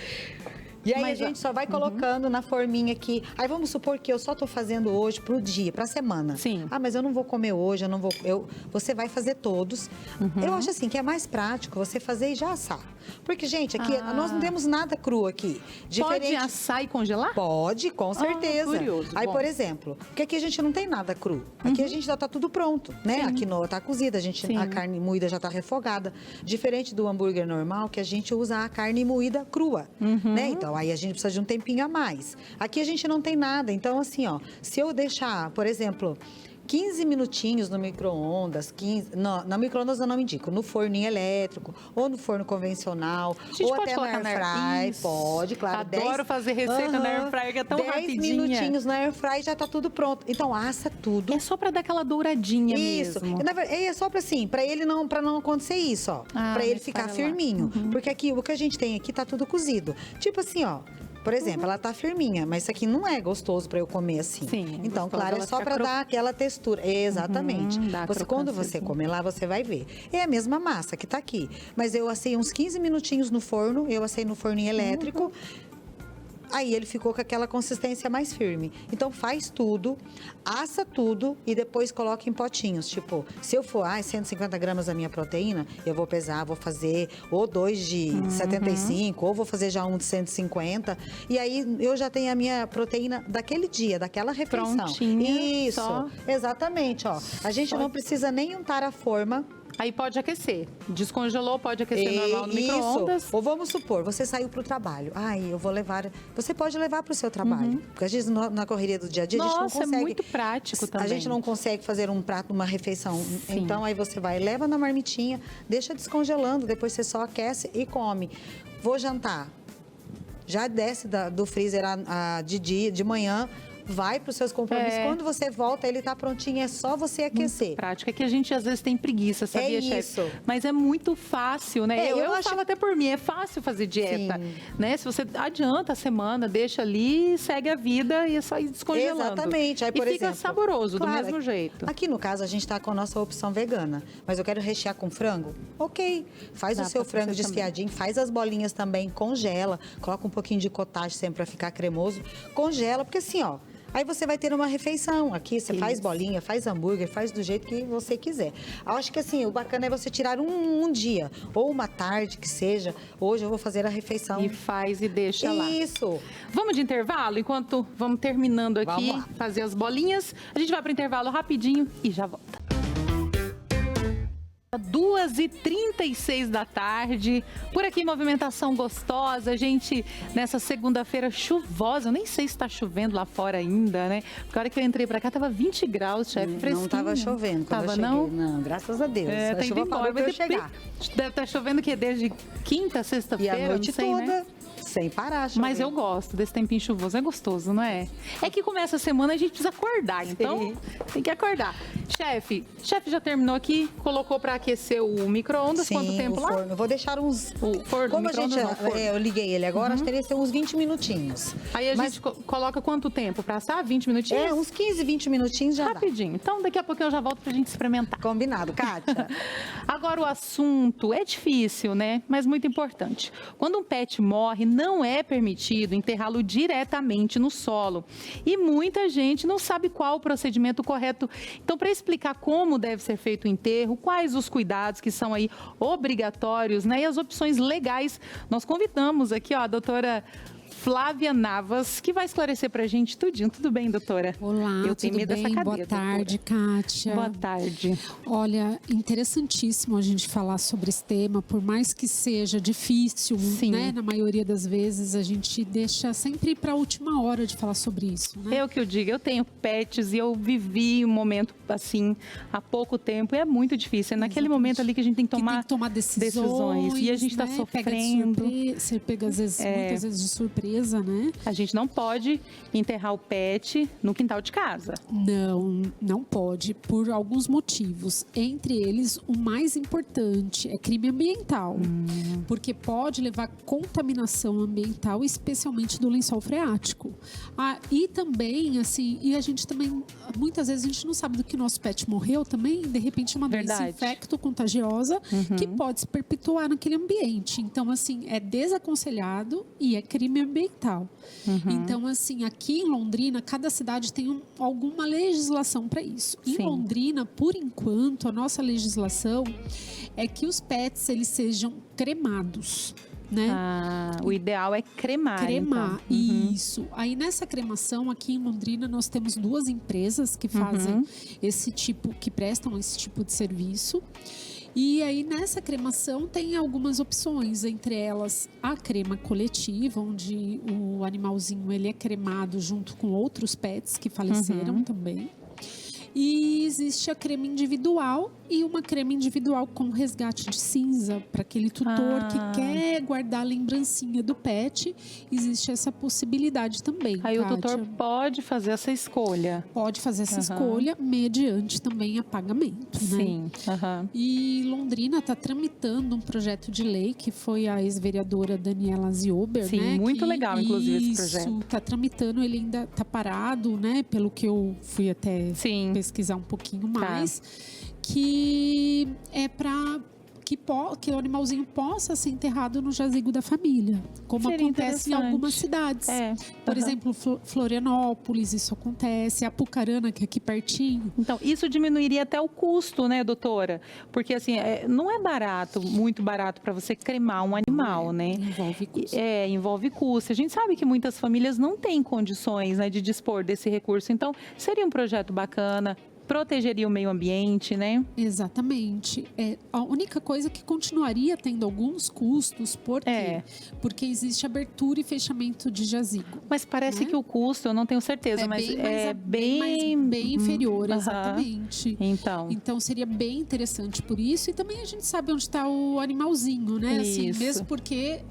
E aí a gente só vai colocando na forminha aqui. Aí vamos supor que eu só tô fazendo hoje pro dia, pra semana. Sim. Mas eu não vou comer hoje, eu não vou... Você vai fazer todos. Eu acho assim que é mais prático você fazer e já assar. Porque, gente, aqui nós não temos nada cru aqui. Pode assar e congelar? Pode, com certeza. Curioso. Aí, por exemplo, porque aqui a gente não tem nada cru. Aqui a gente já tá tudo pronto, né? A quinoa tá cozida, a carne moída já tá refogada. Diferente do hambúrguer normal, que a gente usa a carne moída crua, né? Então, aí a gente precisa de um tempinho a mais. Aqui a gente não tem nada. Então, assim, ó, se eu deixar, por exemplo, 15 minutinhos no micro-ondas, na micro-ondas eu não indico, no forninho elétrico, ou no forno convencional, ou até na air fry, pode, claro. Adoro fazer receita na air fry, que é tão rapidinha. 10 minutinhos na air fry já tá tudo pronto. Então, assa tudo. É só pra dar aquela douradinha isso. mesmo. É só pra assim, pra ele não acontecer isso, ó. Pra ele ficar firminho. Porque aqui, o que a gente tem aqui tá tudo cozido. Tipo assim, ó. Por exemplo, ela tá firminha, mas isso aqui não é gostoso para eu comer assim. Sim. Então, claro, é só para dar aquela textura. Exatamente. Quando você comer lá, você vai ver. É a mesma massa que tá aqui. Mas eu assei uns 15 minutinhos no forno, eu assei no forninho elétrico. Aí ele ficou com aquela consistência mais firme. Então faz tudo, assa tudo e depois coloca em potinhos. Tipo, se eu for, 150 gramas a minha proteína, eu vou pesar, vou fazer ou 2 de 75, ou vou fazer já um de 150. E aí eu já tenho a minha proteína daquele dia, daquela refeição. Prontinha. Isso, exatamente, ó. A gente não precisa nem untar a forma. Aí pode aquecer. Descongelou, pode aquecer normal no micro-ondas. Ou vamos supor, você saiu para o trabalho. Eu vou levar... Você pode levar para o seu trabalho. Porque às vezes na correria do dia a dia a gente não consegue... é muito prático também. A gente não consegue fazer um prato, uma refeição. Sim. Então aí você vai, leva na marmitinha, deixa descongelando, depois você só aquece e come. Vou jantar. Já desce do freezer de manhã... Vai para os seus compromissos. Quando você volta, ele tá prontinho, é só você aquecer. Prática, que a gente às vezes tem preguiça, sabia, chefe? Mas é muito fácil, né? Eu falo até por mim, é fácil fazer dieta, né? Se você adianta a semana, deixa ali, segue a vida e é só ir descongelando. Exatamente. Aí, por exemplo, fica saboroso, do mesmo jeito. Aqui no caso, a gente tá com a nossa opção vegana, mas eu quero rechear com frango. Ok, faz o seu frango desfiadinho, faz as bolinhas também, congela, coloca um pouquinho de cottage sempre para ficar cremoso, congela, porque assim, ó, Aí você vai ter uma refeição. Aqui você faz bolinha, faz hambúrguer, faz do jeito que você quiser. Eu acho que assim, o bacana é você tirar um dia, ou uma tarde que seja. Hoje eu vou fazer a refeição. E faz e deixa lá. Isso. Vamos de intervalo? Enquanto vamos terminando aqui, Vamos lá. fazer as bolinhas. A gente vai para o intervalo rapidinho e já volta. 2h36 da tarde, por aqui movimentação gostosa, gente, nessa segunda-feira chuvosa, eu nem sei se está chovendo lá fora ainda, né? Porque a hora que eu entrei para cá tava 20 graus, chefe, fresquinho. Não estava chovendo quando eu cheguei. Não, graças a Deus. A chuva parou para eu chegar. Deve estar chovendo que desde quinta, sexta-feira, e a noite toda. Né? Sem parar, chovendo. Mas eu gosto desse tempinho chuvoso, é gostoso, não é? É que começa a semana, a gente precisa acordar, então tem que acordar. Chefe já terminou aqui, colocou para aquecer o micro-ondas, quanto tempo lá? Forno. Eu vou deixar uns... O forno, como a gente, eu liguei ele agora, acho que teria que ser uns 20 minutinhos. Aí a gente coloca quanto tempo para assar? 20 minutinhos? É, uns 15, 20 minutinhos já rapidinho. Então daqui a pouquinho eu já volto pra gente experimentar. Combinado, Kátia. Agora o assunto é difícil, né? Mas muito importante. Quando um pet morre, não é permitido enterrá-lo diretamente no solo. E muita gente não sabe qual o procedimento correto. Então, para explicar como deve ser feito o enterro, quais os cuidados que são aí obrigatórios, né? E as opções legais, nós convidamos aqui, ó, a doutora Flávia Navas, que vai esclarecer pra gente tudinho. Tudo bem, doutora? Olá, eu tenho tudo medo bem? dessa cadeira, Boa tarde, doutora. Kátia. Boa tarde. Olha, interessantíssimo a gente falar sobre esse tema, por mais que seja difícil, né? Na maioria das vezes, a gente deixa sempre para a última hora de falar sobre isso, né? Eu que eu digo, eu tenho pets e eu vivi um momento assim, há pouco tempo, e é muito difícil. É naquele momento ali que a gente tem que tomar decisões, e a gente está sofrendo. Você pega, às vezes, muitas vezes de surpresa. Né? A gente não pode enterrar o pet no quintal de casa. Não pode, por alguns motivos. Entre eles, o mais importante é crime ambiental, porque pode levar contaminação ambiental, especialmente do lençol freático. E também, assim, a gente também, muitas vezes a gente não sabe do que nosso pet morreu também, de repente uma doença infecto-contagiosa que pode se perpetuar naquele ambiente. Então, assim, é desaconselhado e é crime ambiental. Então, assim, aqui em Londrina, cada cidade tem alguma legislação para isso. Em Londrina, por enquanto, a nossa legislação é que os pets eles sejam cremados. Né? O ideal é cremar. Então. Isso. Aí nessa cremação, aqui em Londrina, nós temos 2 empresas que fazem que prestam esse tipo de serviço. E aí, nessa cremação, tem algumas opções, entre elas a crema coletiva, onde o animalzinho ele é cremado junto com outros pets que faleceram também. E existe a crema individual e uma crema individual com resgate de cinza para aquele tutor que quer guardar a lembrancinha do pet. Existe essa possibilidade também. Aí Kátia. o tutor pode fazer essa escolha. Pode fazer essa escolha mediante também a pagamento. Sim. Né? E Londrina está tramitando um projeto de lei que foi a ex-vereadora Daniela Ziober. Sim, né? muito legal, inclusive, esse projeto. Isso, está tramitando, ele ainda está parado, né? Pelo que eu fui até pesquisar um pouquinho mais, que é para que o animalzinho possa ser enterrado no jazigo da família, como acontece em algumas cidades. Por exemplo, Florianópolis, isso acontece, Apucarana, que é aqui pertinho. Então, isso diminuiria até o custo, né, doutora? Porque, assim, não é barato, muito barato para você cremar um animal, né? Envolve custo. Envolve custo. A gente sabe que muitas famílias não têm condições, né, de dispor desse recurso. Então, seria um projeto bacana. Protegeria o meio ambiente, né? Exatamente. A única coisa que continuaria tendo alguns custos, por quê? Porque existe abertura e fechamento de jazigo. Mas parece que o custo, eu não tenho certeza, mas é bem inferior, exatamente. Então seria bem interessante por isso. E também a gente sabe onde está o animalzinho, né? Assim, mesmo porque,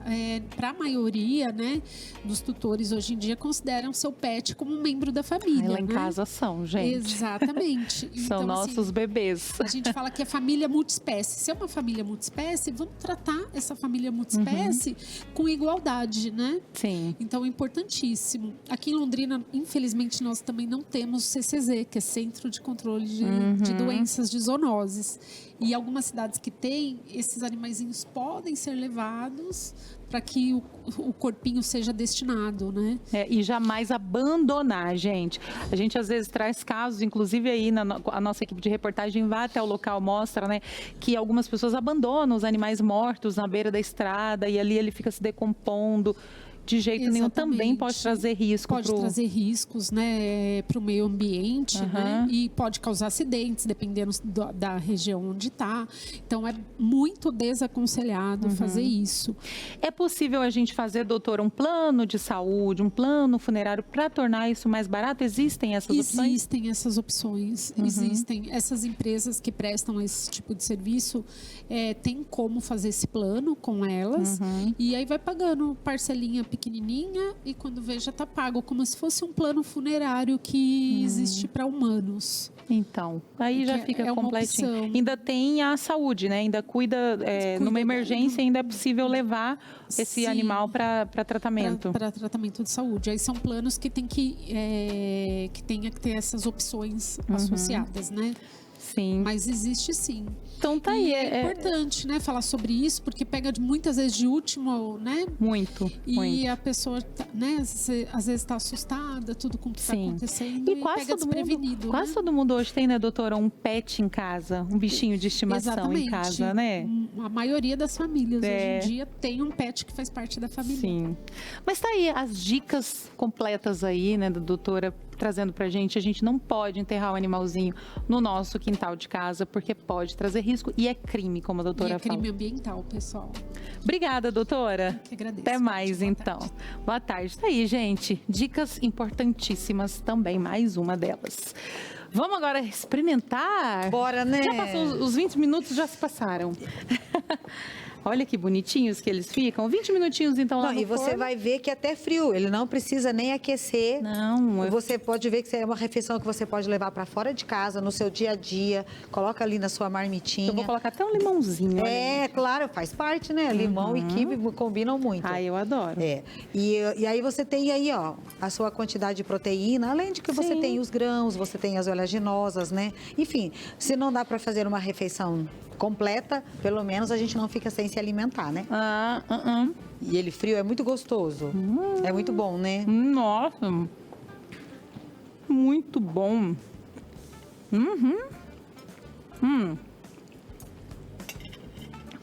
para a maioria, né, dos tutores hoje em dia consideram seu pet como um membro da família. Lá em casa são, gente. Exatamente. São nossos bebês. A gente fala que é família multiespécie. Se é uma família multiespécie, vamos tratar essa família multiespécie com igualdade, né? Sim. Então, é importantíssimo. Aqui em Londrina, infelizmente, nós também não temos o CCZ, que é Centro de Controle de Doenças de Zoonoses. E algumas cidades que têm, esses animaizinhos podem ser levados para que o corpinho seja destinado, né? E jamais abandonar, gente. A gente às vezes traz casos, inclusive aí a nossa equipe de reportagem vai até o local, mostra, né, que algumas pessoas abandonam os animais mortos na beira da estrada e ali ele fica se decompondo. De jeito nenhum, também pode trazer risco. Pode trazer riscos, né, para o meio ambiente, né? E pode causar acidentes, dependendo da região onde está. Então, é muito desaconselhado fazer isso. É possível a gente fazer, doutora, um plano de saúde, um plano funerário para tornar isso mais barato? Existem essas opções? Existem essas opções. Existem. Essas empresas que prestam esse tipo de serviço, tem como fazer esse plano com elas. E aí vai pagando parcelinha pequenininha e quando vê já está pago, como se fosse um plano funerário que existe para humanos. Então, aí já fica completinho. Ainda tem a saúde, né? Ainda cuida numa emergência, ainda é possível levar esse animal para tratamento. Para tratamento de saúde. Aí são planos que tenha que ter essas opções associadas, né? Sim. Mas existe sim. Então tá aí. É importante, né, falar sobre isso, porque pega muitas vezes de último, né? Muito. E a pessoa, né, às vezes está assustada, tudo com o que está acontecendo. E quase pega desprevenido. Quase todo mundo hoje tem, né, doutora, um pet em casa, um bichinho de estimação em casa, né? A maioria das famílias hoje em dia tem um pet que faz parte da família. Sim. Mas tá aí as dicas completas aí, né, da doutora, trazendo pra gente. A gente não pode enterrar o animalzinho no nosso quintal de casa, porque pode trazer risco e é crime, como a doutora falou. É crime ambiental, pessoal. Obrigada, doutora. Eu que agradeço. Até mais, então. Boa tarde. Tá aí, gente. Dicas importantíssimas também, mais uma delas. Vamos agora experimentar? Bora, né? Já passou os 20 minutos, já se passaram. Olha que bonitinhos que eles ficam. 20 minutinhos, então, lá no E você forno. vai ver que é até frio. Ele não precisa nem aquecer. Não. Você pode ver que é uma refeição que você pode levar para fora de casa, no seu dia a dia. Coloca ali na sua marmitinha. Eu vou colocar até um limãozinho. Claro, faz parte, né? Limão e quibe combinam muito. Eu adoro. E aí você tem aí, ó, a sua quantidade de proteína. Além de que você tem os grãos, você tem as oleaginosas, né? Enfim, se não dá para fazer uma refeição completa, pelo menos a gente não fica sem se alimentar, né? E ele frio é muito gostoso. É muito bom, né? Nossa! Muito bom.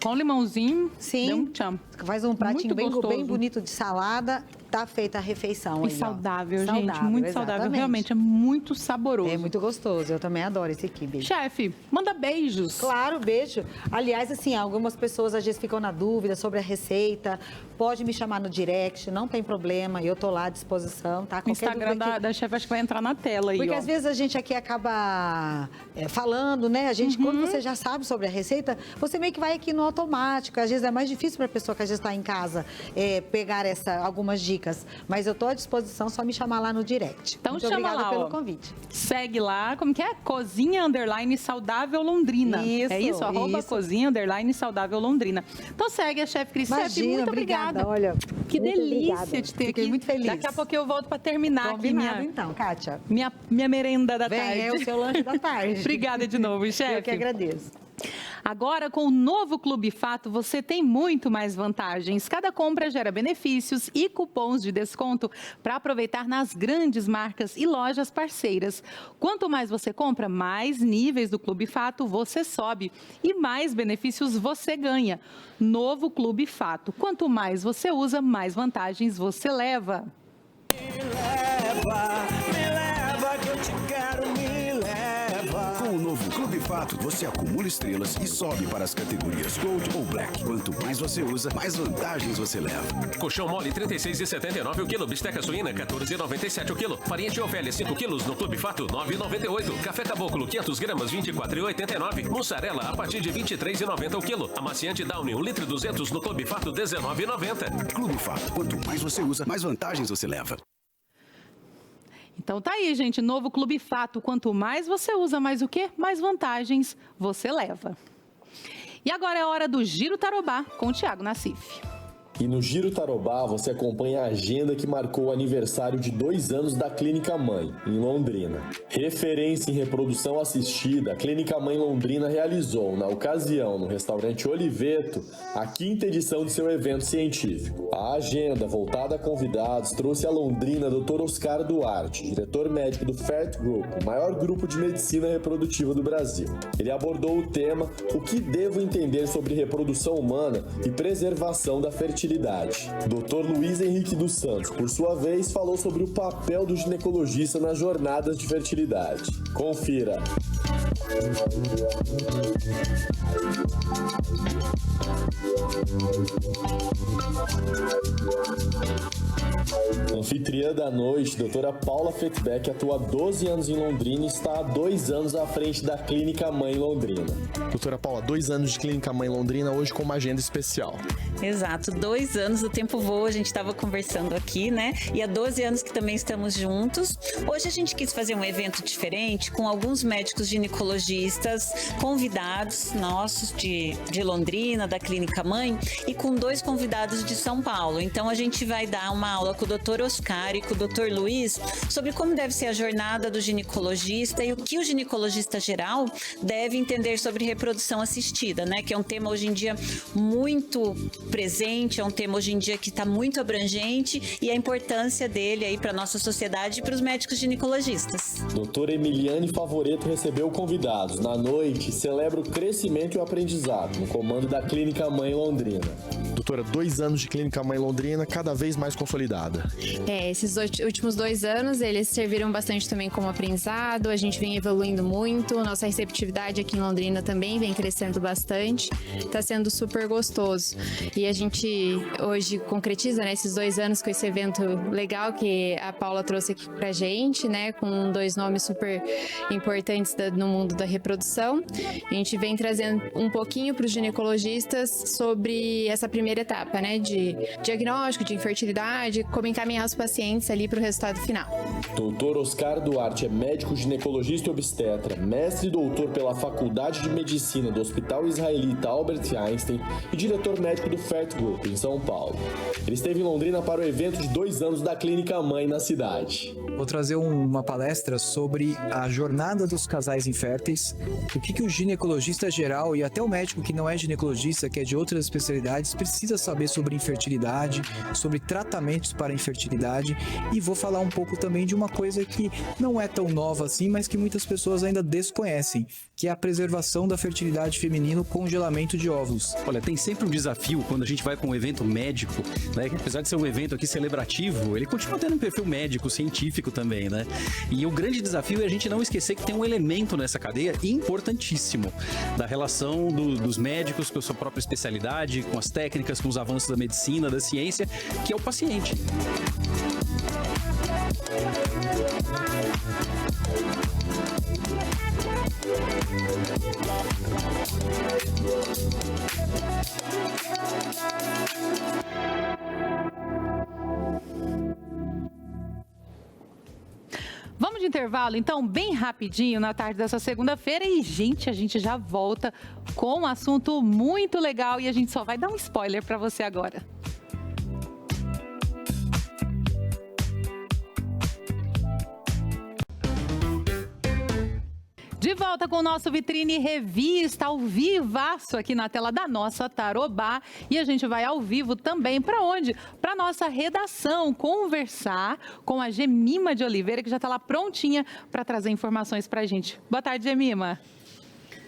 Com limãozinho, deu um tchan. Faz um pratinho bem gostoso. bonito de salada. Tá feita a refeição. E saudável, gente. Muito saudável. Realmente é muito saboroso. É muito gostoso. Eu também adoro esse quibe. Chefe, manda beijos. Claro, beijo. Aliás, assim, algumas pessoas às vezes ficam na dúvida sobre a receita. Pode me chamar no direct, não tem problema. Eu tô lá à disposição, tá? O Instagram da chefe acho que vai entrar na tela aí, Porque às vezes a gente aqui acaba falando, né? A gente, quando você já sabe sobre a receita, você meio que vai aqui no automático. Às vezes é mais difícil para a pessoa que às vezes está em casa pegar algumas dicas. Mas eu estou à disposição, só me chamar lá no direct. Então muito chama obrigada lá, pelo convite. Segue lá, como que é? Cozinha_Saudável Londrina. Isso, é isso? @Cozinha_Saudável Londrina. Então segue a chefe Cris. Chefe, muito obrigada. Olha, que delícia obrigada. de ter Fiquei aqui. muito feliz. Daqui a pouco eu volto para terminar Combinado, aqui então, Kátia. minha merenda da tarde. É o seu lanche da tarde. Obrigada de novo, chefe. Eu que agradeço. Agora, com o novo Clube Fato, você tem muito mais vantagens. Cada compra gera benefícios e cupons de desconto para aproveitar nas grandes marcas e lojas parceiras. Quanto mais você compra, mais níveis do Clube Fato você sobe e mais benefícios você ganha. Novo Clube Fato. Quanto mais você usa, mais vantagens você leva. Me leva que eu te quero, me leva. Com o novo Clube Fato, você acumula estrelas e sobe para as categorias Gold ou Black. Quanto mais você usa, mais vantagens você leva. Colchão mole 36,79 o quilo. Bisteca suína 14,97 o quilo. Farinha de ovelha 5 quilos no Clube Fato 9,98. Café caboclo 500 gramas 24,89. Mussarela a partir de 23,90 o quilo. Amaciante Downy 1 litro 200 no Clube Fato 19,90. Clube Fato, quanto mais você usa, mais vantagens você leva. Então tá aí, gente, novo Clube Fato. Quanto mais você usa, mais o quê? Mais vantagens você leva. E agora é hora do Giro Tarobá com o Thiago Nassif. E no Giro Tarobá você acompanha a agenda que marcou o aniversário de 2 anos da Clínica Mãe, em Londrina. Referência em reprodução assistida, a Clínica Mãe Londrina realizou, na ocasião, no restaurante Oliveto, a 5ª edição de seu evento científico. A agenda, voltada a convidados, trouxe a Londrina Dr. Oscar Duarte, diretor médico do FERT Group, o maior grupo de medicina reprodutiva do Brasil. Ele abordou o tema "O que devo entender sobre reprodução humana e preservação da fertilidade?". Dr. Luiz Henrique dos Santos, por sua vez, falou sobre o papel do ginecologista nas jornadas de fertilidade. Confira! Anfitriã da noite, doutora Paula Fettbeck atua há 12 anos em Londrina e está há 2 anos à frente da Clínica Mãe Londrina. Doutora Paula, 2 anos de Clínica Mãe Londrina, hoje com uma agenda especial. Exato, 2 anos, o tempo voa, a gente estava conversando aqui, né? E há 12 anos que também estamos juntos. Hoje a gente quis fazer um evento diferente com alguns médicos ginecologistas, convidados nossos de Londrina, da Clínica Mãe, e com 2 convidados de São Paulo. Então a gente vai dar uma aula com o Dr. Oscar e com o Dr. Luiz sobre como deve ser a jornada do ginecologista e o que o ginecologista geral deve entender sobre reprodução assistida, né? Que é um tema hoje em dia muito presente, é um tema hoje em dia que está muito abrangente, e a importância dele aí para nossa sociedade e para os médicos ginecologistas. Doutora Emiliane Favoreto recebeu convidados. Na noite, celebra o crescimento e o aprendizado no comando da Clínica Mãe Londrina. Doutora, 2 anos de Clínica Mãe Londrina, cada vez mais consolidada. Esses últimos 2 anos, eles serviram bastante também como aprendizado, a gente vem evoluindo muito, nossa receptividade aqui em Londrina também vem crescendo bastante, está sendo super gostoso. E a gente hoje concretiza, né, esses 2 anos com esse evento legal que a Paula trouxe aqui pra gente, né, com 2 nomes super importantes no mundo da reprodução. A gente vem trazendo um pouquinho para os ginecologistas sobre essa primeira etapa, né, de diagnóstico, de infertilidade, como encaminhar os pacientes ali para o resultado final. Doutor Oscar Duarte é médico ginecologista e obstetra, mestre e doutor pela Faculdade de Medicina do Hospital Israelita Albert Einstein e diretor médico do FERT Group, em São Paulo. Ele esteve em Londrina para o evento de 2 anos da Clínica Mãe na cidade. Vou trazer uma palestra sobre a jornada dos casais inférteis, o que o ginecologista geral e até o médico que não é ginecologista, que é de outras especialidades, precisa saber sobre infertilidade, sobre tratamentos para infertilidade, e vou falar um pouco também de uma coisa que não é tão nova assim, mas que muitas pessoas ainda desconhecem, que é a preservação da fertilidade feminina, o congelamento de óvulos. Olha, tem sempre um desafio quando a gente vai para um evento médico, né? Que apesar de ser um evento aqui celebrativo, ele continua tendo um perfil médico, científico também, né? E o grande desafio é a gente não esquecer que tem um elemento nessa cadeia importantíssimo da relação dos médicos com a sua própria especialidade, com as técnicas, com os avanços da medicina, da ciência, que é o paciente. Vamos de intervalo, então, bem rapidinho, na tarde dessa segunda-feira. E, gente, a gente já volta com um assunto muito legal e a gente só vai dar um spoiler para você agora. De volta com o nosso Vitrine Revista, ao vivaço aqui na tela da nossa Tarobá. E a gente vai ao vivo também para onde? Para nossa redação, conversar com a Gemima de Oliveira, que já está lá prontinha para trazer informações para a gente. Boa tarde, Gemima.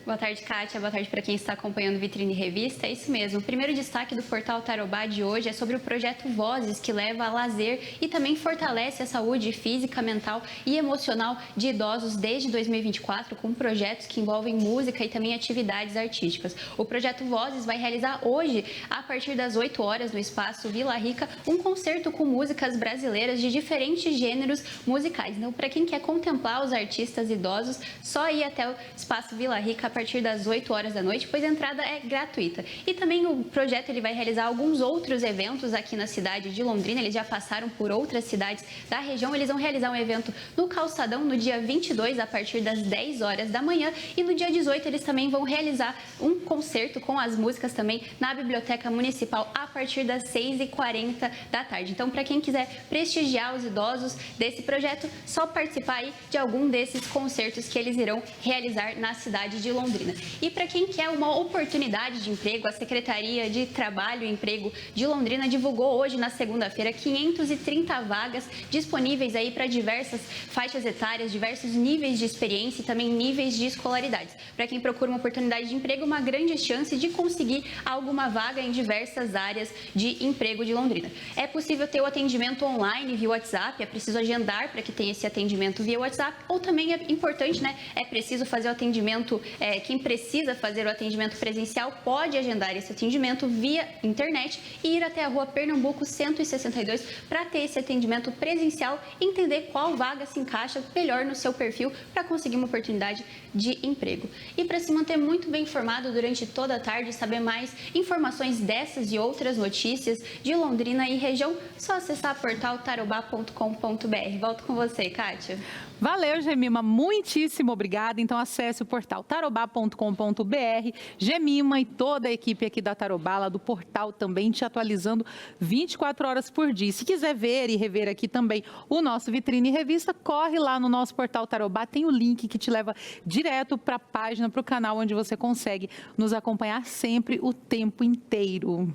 Boa tarde, Kátia. Boa tarde para quem está acompanhando o Vitrine Revista. É isso mesmo. O primeiro destaque do portal Tarobá de hoje é sobre o projeto Vozes, que leva a lazer e também fortalece a saúde física, mental e emocional de idosos desde 2024, com projetos que envolvem música e também atividades artísticas. O projeto Vozes vai realizar hoje, a partir das 8 horas, no Espaço Vila Rica, um concerto com músicas brasileiras de diferentes gêneros musicais. Então, para quem quer contemplar os artistas idosos, só ir até o Espaço Vila Rica partir das 8 horas da noite, pois a entrada é gratuita. E também o projeto ele vai realizar alguns outros eventos aqui na cidade de Londrina. Eles já passaram por outras cidades da região. Eles vão realizar um evento no Calçadão no dia 22, a partir das 10 horas da manhã. E no dia 18, eles também vão realizar um concerto com as músicas também na Biblioteca Municipal a partir das 6h40 da tarde. Então, para quem quiser prestigiar os idosos desse projeto, só participar aí de algum desses concertos que eles irão realizar na cidade de Londrina. E para quem quer uma oportunidade de emprego, a Secretaria de Trabalho e Emprego de Londrina divulgou hoje, na segunda-feira, 530 vagas disponíveis aí para diversas faixas etárias, diversos níveis de experiência e também níveis de escolaridades. Para quem procura uma oportunidade de emprego, uma grande chance de conseguir alguma vaga em diversas áreas de emprego de Londrina. É possível ter o atendimento online via WhatsApp, é preciso agendar para que tenha esse atendimento via WhatsApp, ou também é importante, né? É preciso fazer o atendimento, quem precisa fazer o atendimento presencial pode agendar esse atendimento via internet e ir até a Rua Pernambuco 162 para ter esse atendimento presencial e entender qual vaga se encaixa melhor no seu perfil para conseguir uma oportunidade de emprego. E para se manter muito bem informado durante toda a tarde e saber mais informações dessas e outras notícias de Londrina e região, só acessar portal tarobá.com.br. Volto com você, Kátia. Valeu, Gemima, muitíssimo obrigada. Então acesse o portal tarobá.com.br. Gemima e toda a equipe aqui da Tarobá, lá do portal também, te atualizando 24 horas por dia. Se quiser ver e rever aqui também o nosso Vitrine Revista, corre lá no nosso portal Tarobá, tem o link que te leva direto para a página, para o canal, onde você consegue nos acompanhar sempre o tempo inteiro.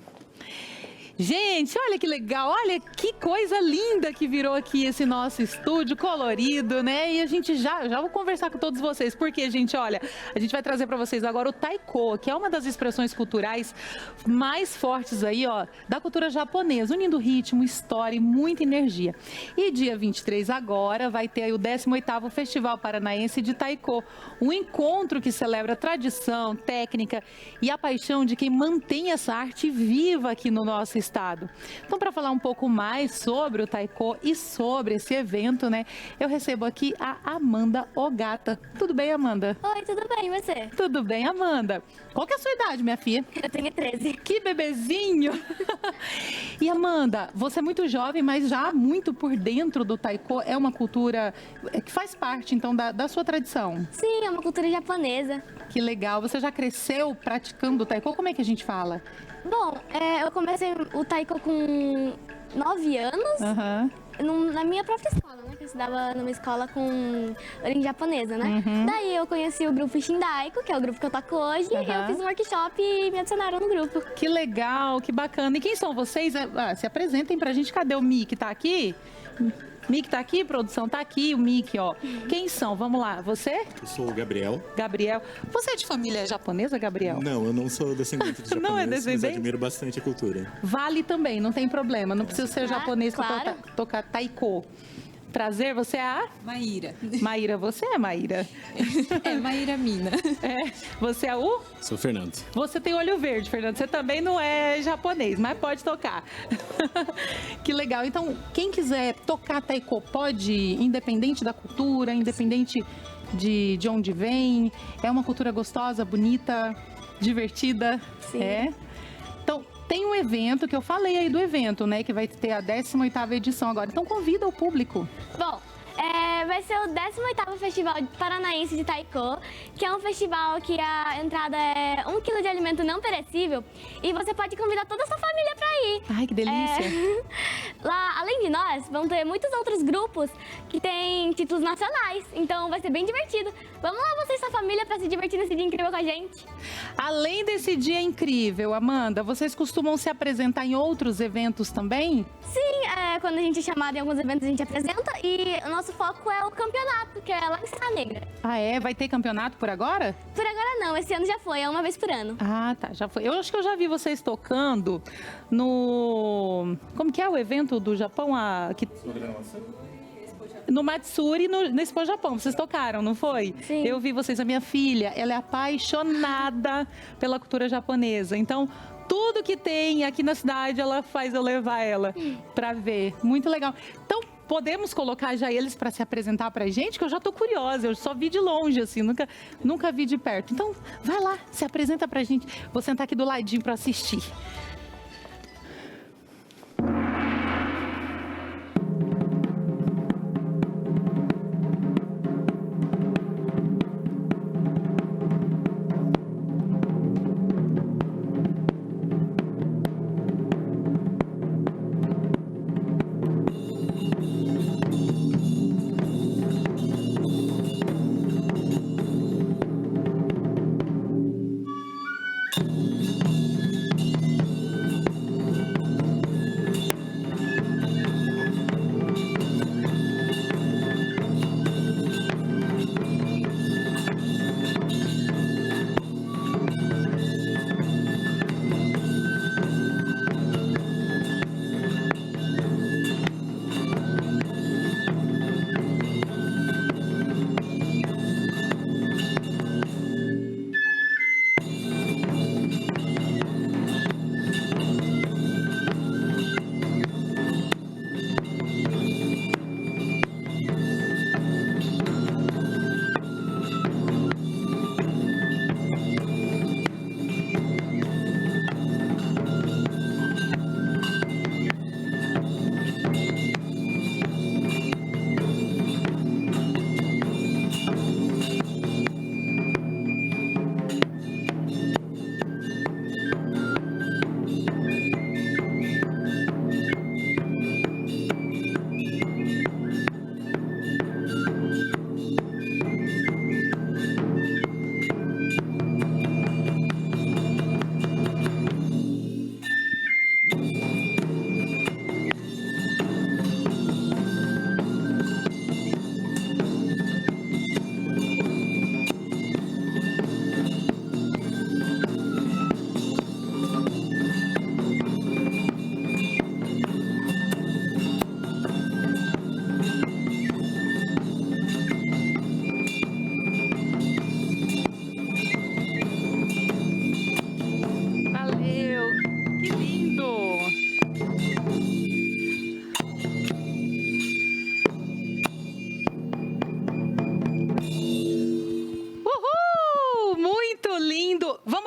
Gente, olha que legal, olha que coisa linda que virou aqui esse nosso estúdio colorido, né? E a gente já vou conversar com todos vocês, porque, gente, olha, a gente vai trazer para vocês agora o taiko, que é uma das expressões culturais mais fortes aí, ó, da cultura japonesa, unindo ritmo, história e muita energia. E dia 23 agora vai ter aí o 18º Festival Paranaense de Taiko, um encontro que celebra a tradição, técnica e a paixão de quem mantém essa arte viva aqui no nosso estado. Então, para falar um pouco mais sobre o taiko e sobre esse evento, né, eu recebo aqui a Amanda Ogata. Tudo bem, Amanda? Oi, tudo bem, e você? Tudo bem, Amanda. Qual que é a sua idade, minha filha? Eu tenho 13. Que bebezinho! E, Amanda, você é muito jovem, mas já muito por dentro do taiko. É uma cultura que faz parte, então, da sua tradição? Sim, é uma cultura japonesa. Que legal. Você já cresceu praticando o taiko? Como é que a gente fala? Bom, eu comecei o taiko com 9 anos, na minha própria escola, né? Que eu estudava numa escola com origem japonesa, né? Daí eu conheci o grupo Shindaiko, que é o grupo que eu toco hoje, e eu fiz um workshop e me adicionaram no grupo. Que legal, que bacana. E quem são vocês? Se apresentem pra gente. Cadê o Mickey? Tá aqui? Mickey tá aqui, produção tá aqui, o Mickey, ó. Quem são? Vamos lá, você? Eu sou o Gabriel. Gabriel. Você é de família japonesa, Gabriel? Não, eu não sou descendente de japonês, não é descendente? mas admiro bastante a cultura. Vale também, não tem problema, não precisa ser japonês claro. para tocar taiko. Prazer, você é a? Maíra. Maíra, você é Maíra? É, Maíra Mina. É, você é o? Sou o Fernando. Você tem olho verde, Fernando. Você também não é japonês, mas pode tocar. Que legal. Então, quem quiser tocar taiko pode, independente da cultura, independente de onde vem. É uma cultura gostosa, bonita, divertida. Sim. É. Então, tem um evento que eu falei aí do evento, né? Que vai ter a 18ª edição agora. Então, convida o público. Bom, vai ser o 18º Festival Paranaense de Taiko, que é um festival que a entrada é 1 kg de alimento não perecível e você pode convidar toda a sua família para ir. Ai, que delícia! Lá, além de nós, vão ter muitos outros grupos que têm títulos nacionais, então vai ser bem divertido. Vamos lá, você e sua família, para se divertir nesse dia incrível com a gente. Além desse dia incrível, Amanda, vocês costumam se apresentar em outros eventos também? Sim, quando a gente é chamado em alguns eventos a gente apresenta e o nosso foco é o campeonato, que é lá em Serra Negra. Ah, é? Vai ter campeonato por agora? Por agora não, esse ano já foi, é uma vez por ano. Ah, tá, já foi. Eu acho que eu já vi vocês tocando no... Como que é o evento do Japão? No Matsuri, no Expo Japão. Vocês tocaram, não foi? Sim. Eu vi vocês. A minha filha, ela é apaixonada pela cultura japonesa. Então, tudo que tem aqui na cidade, ela faz eu levar ela pra ver. Muito legal. Então, podemos colocar já eles para se apresentar pra gente, que eu já tô curiosa, eu só vi de longe, assim, nunca vi de perto. Então, vai lá, se apresenta pra gente. Vou sentar aqui do ladinho para assistir.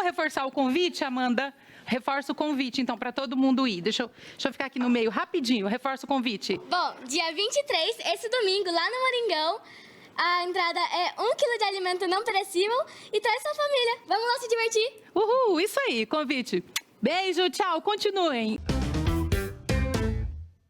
Reforçar o convite, Amanda? Reforça o convite, então, para todo mundo ir. Deixa eu ficar aqui no meio rapidinho. Reforça o convite. Bom, dia 23, esse domingo, lá no Moringão, a entrada é 1 quilo de alimento não perecível e traz sua família. Vamos lá se divertir. Uhul, isso aí, convite. Beijo, tchau, continuem.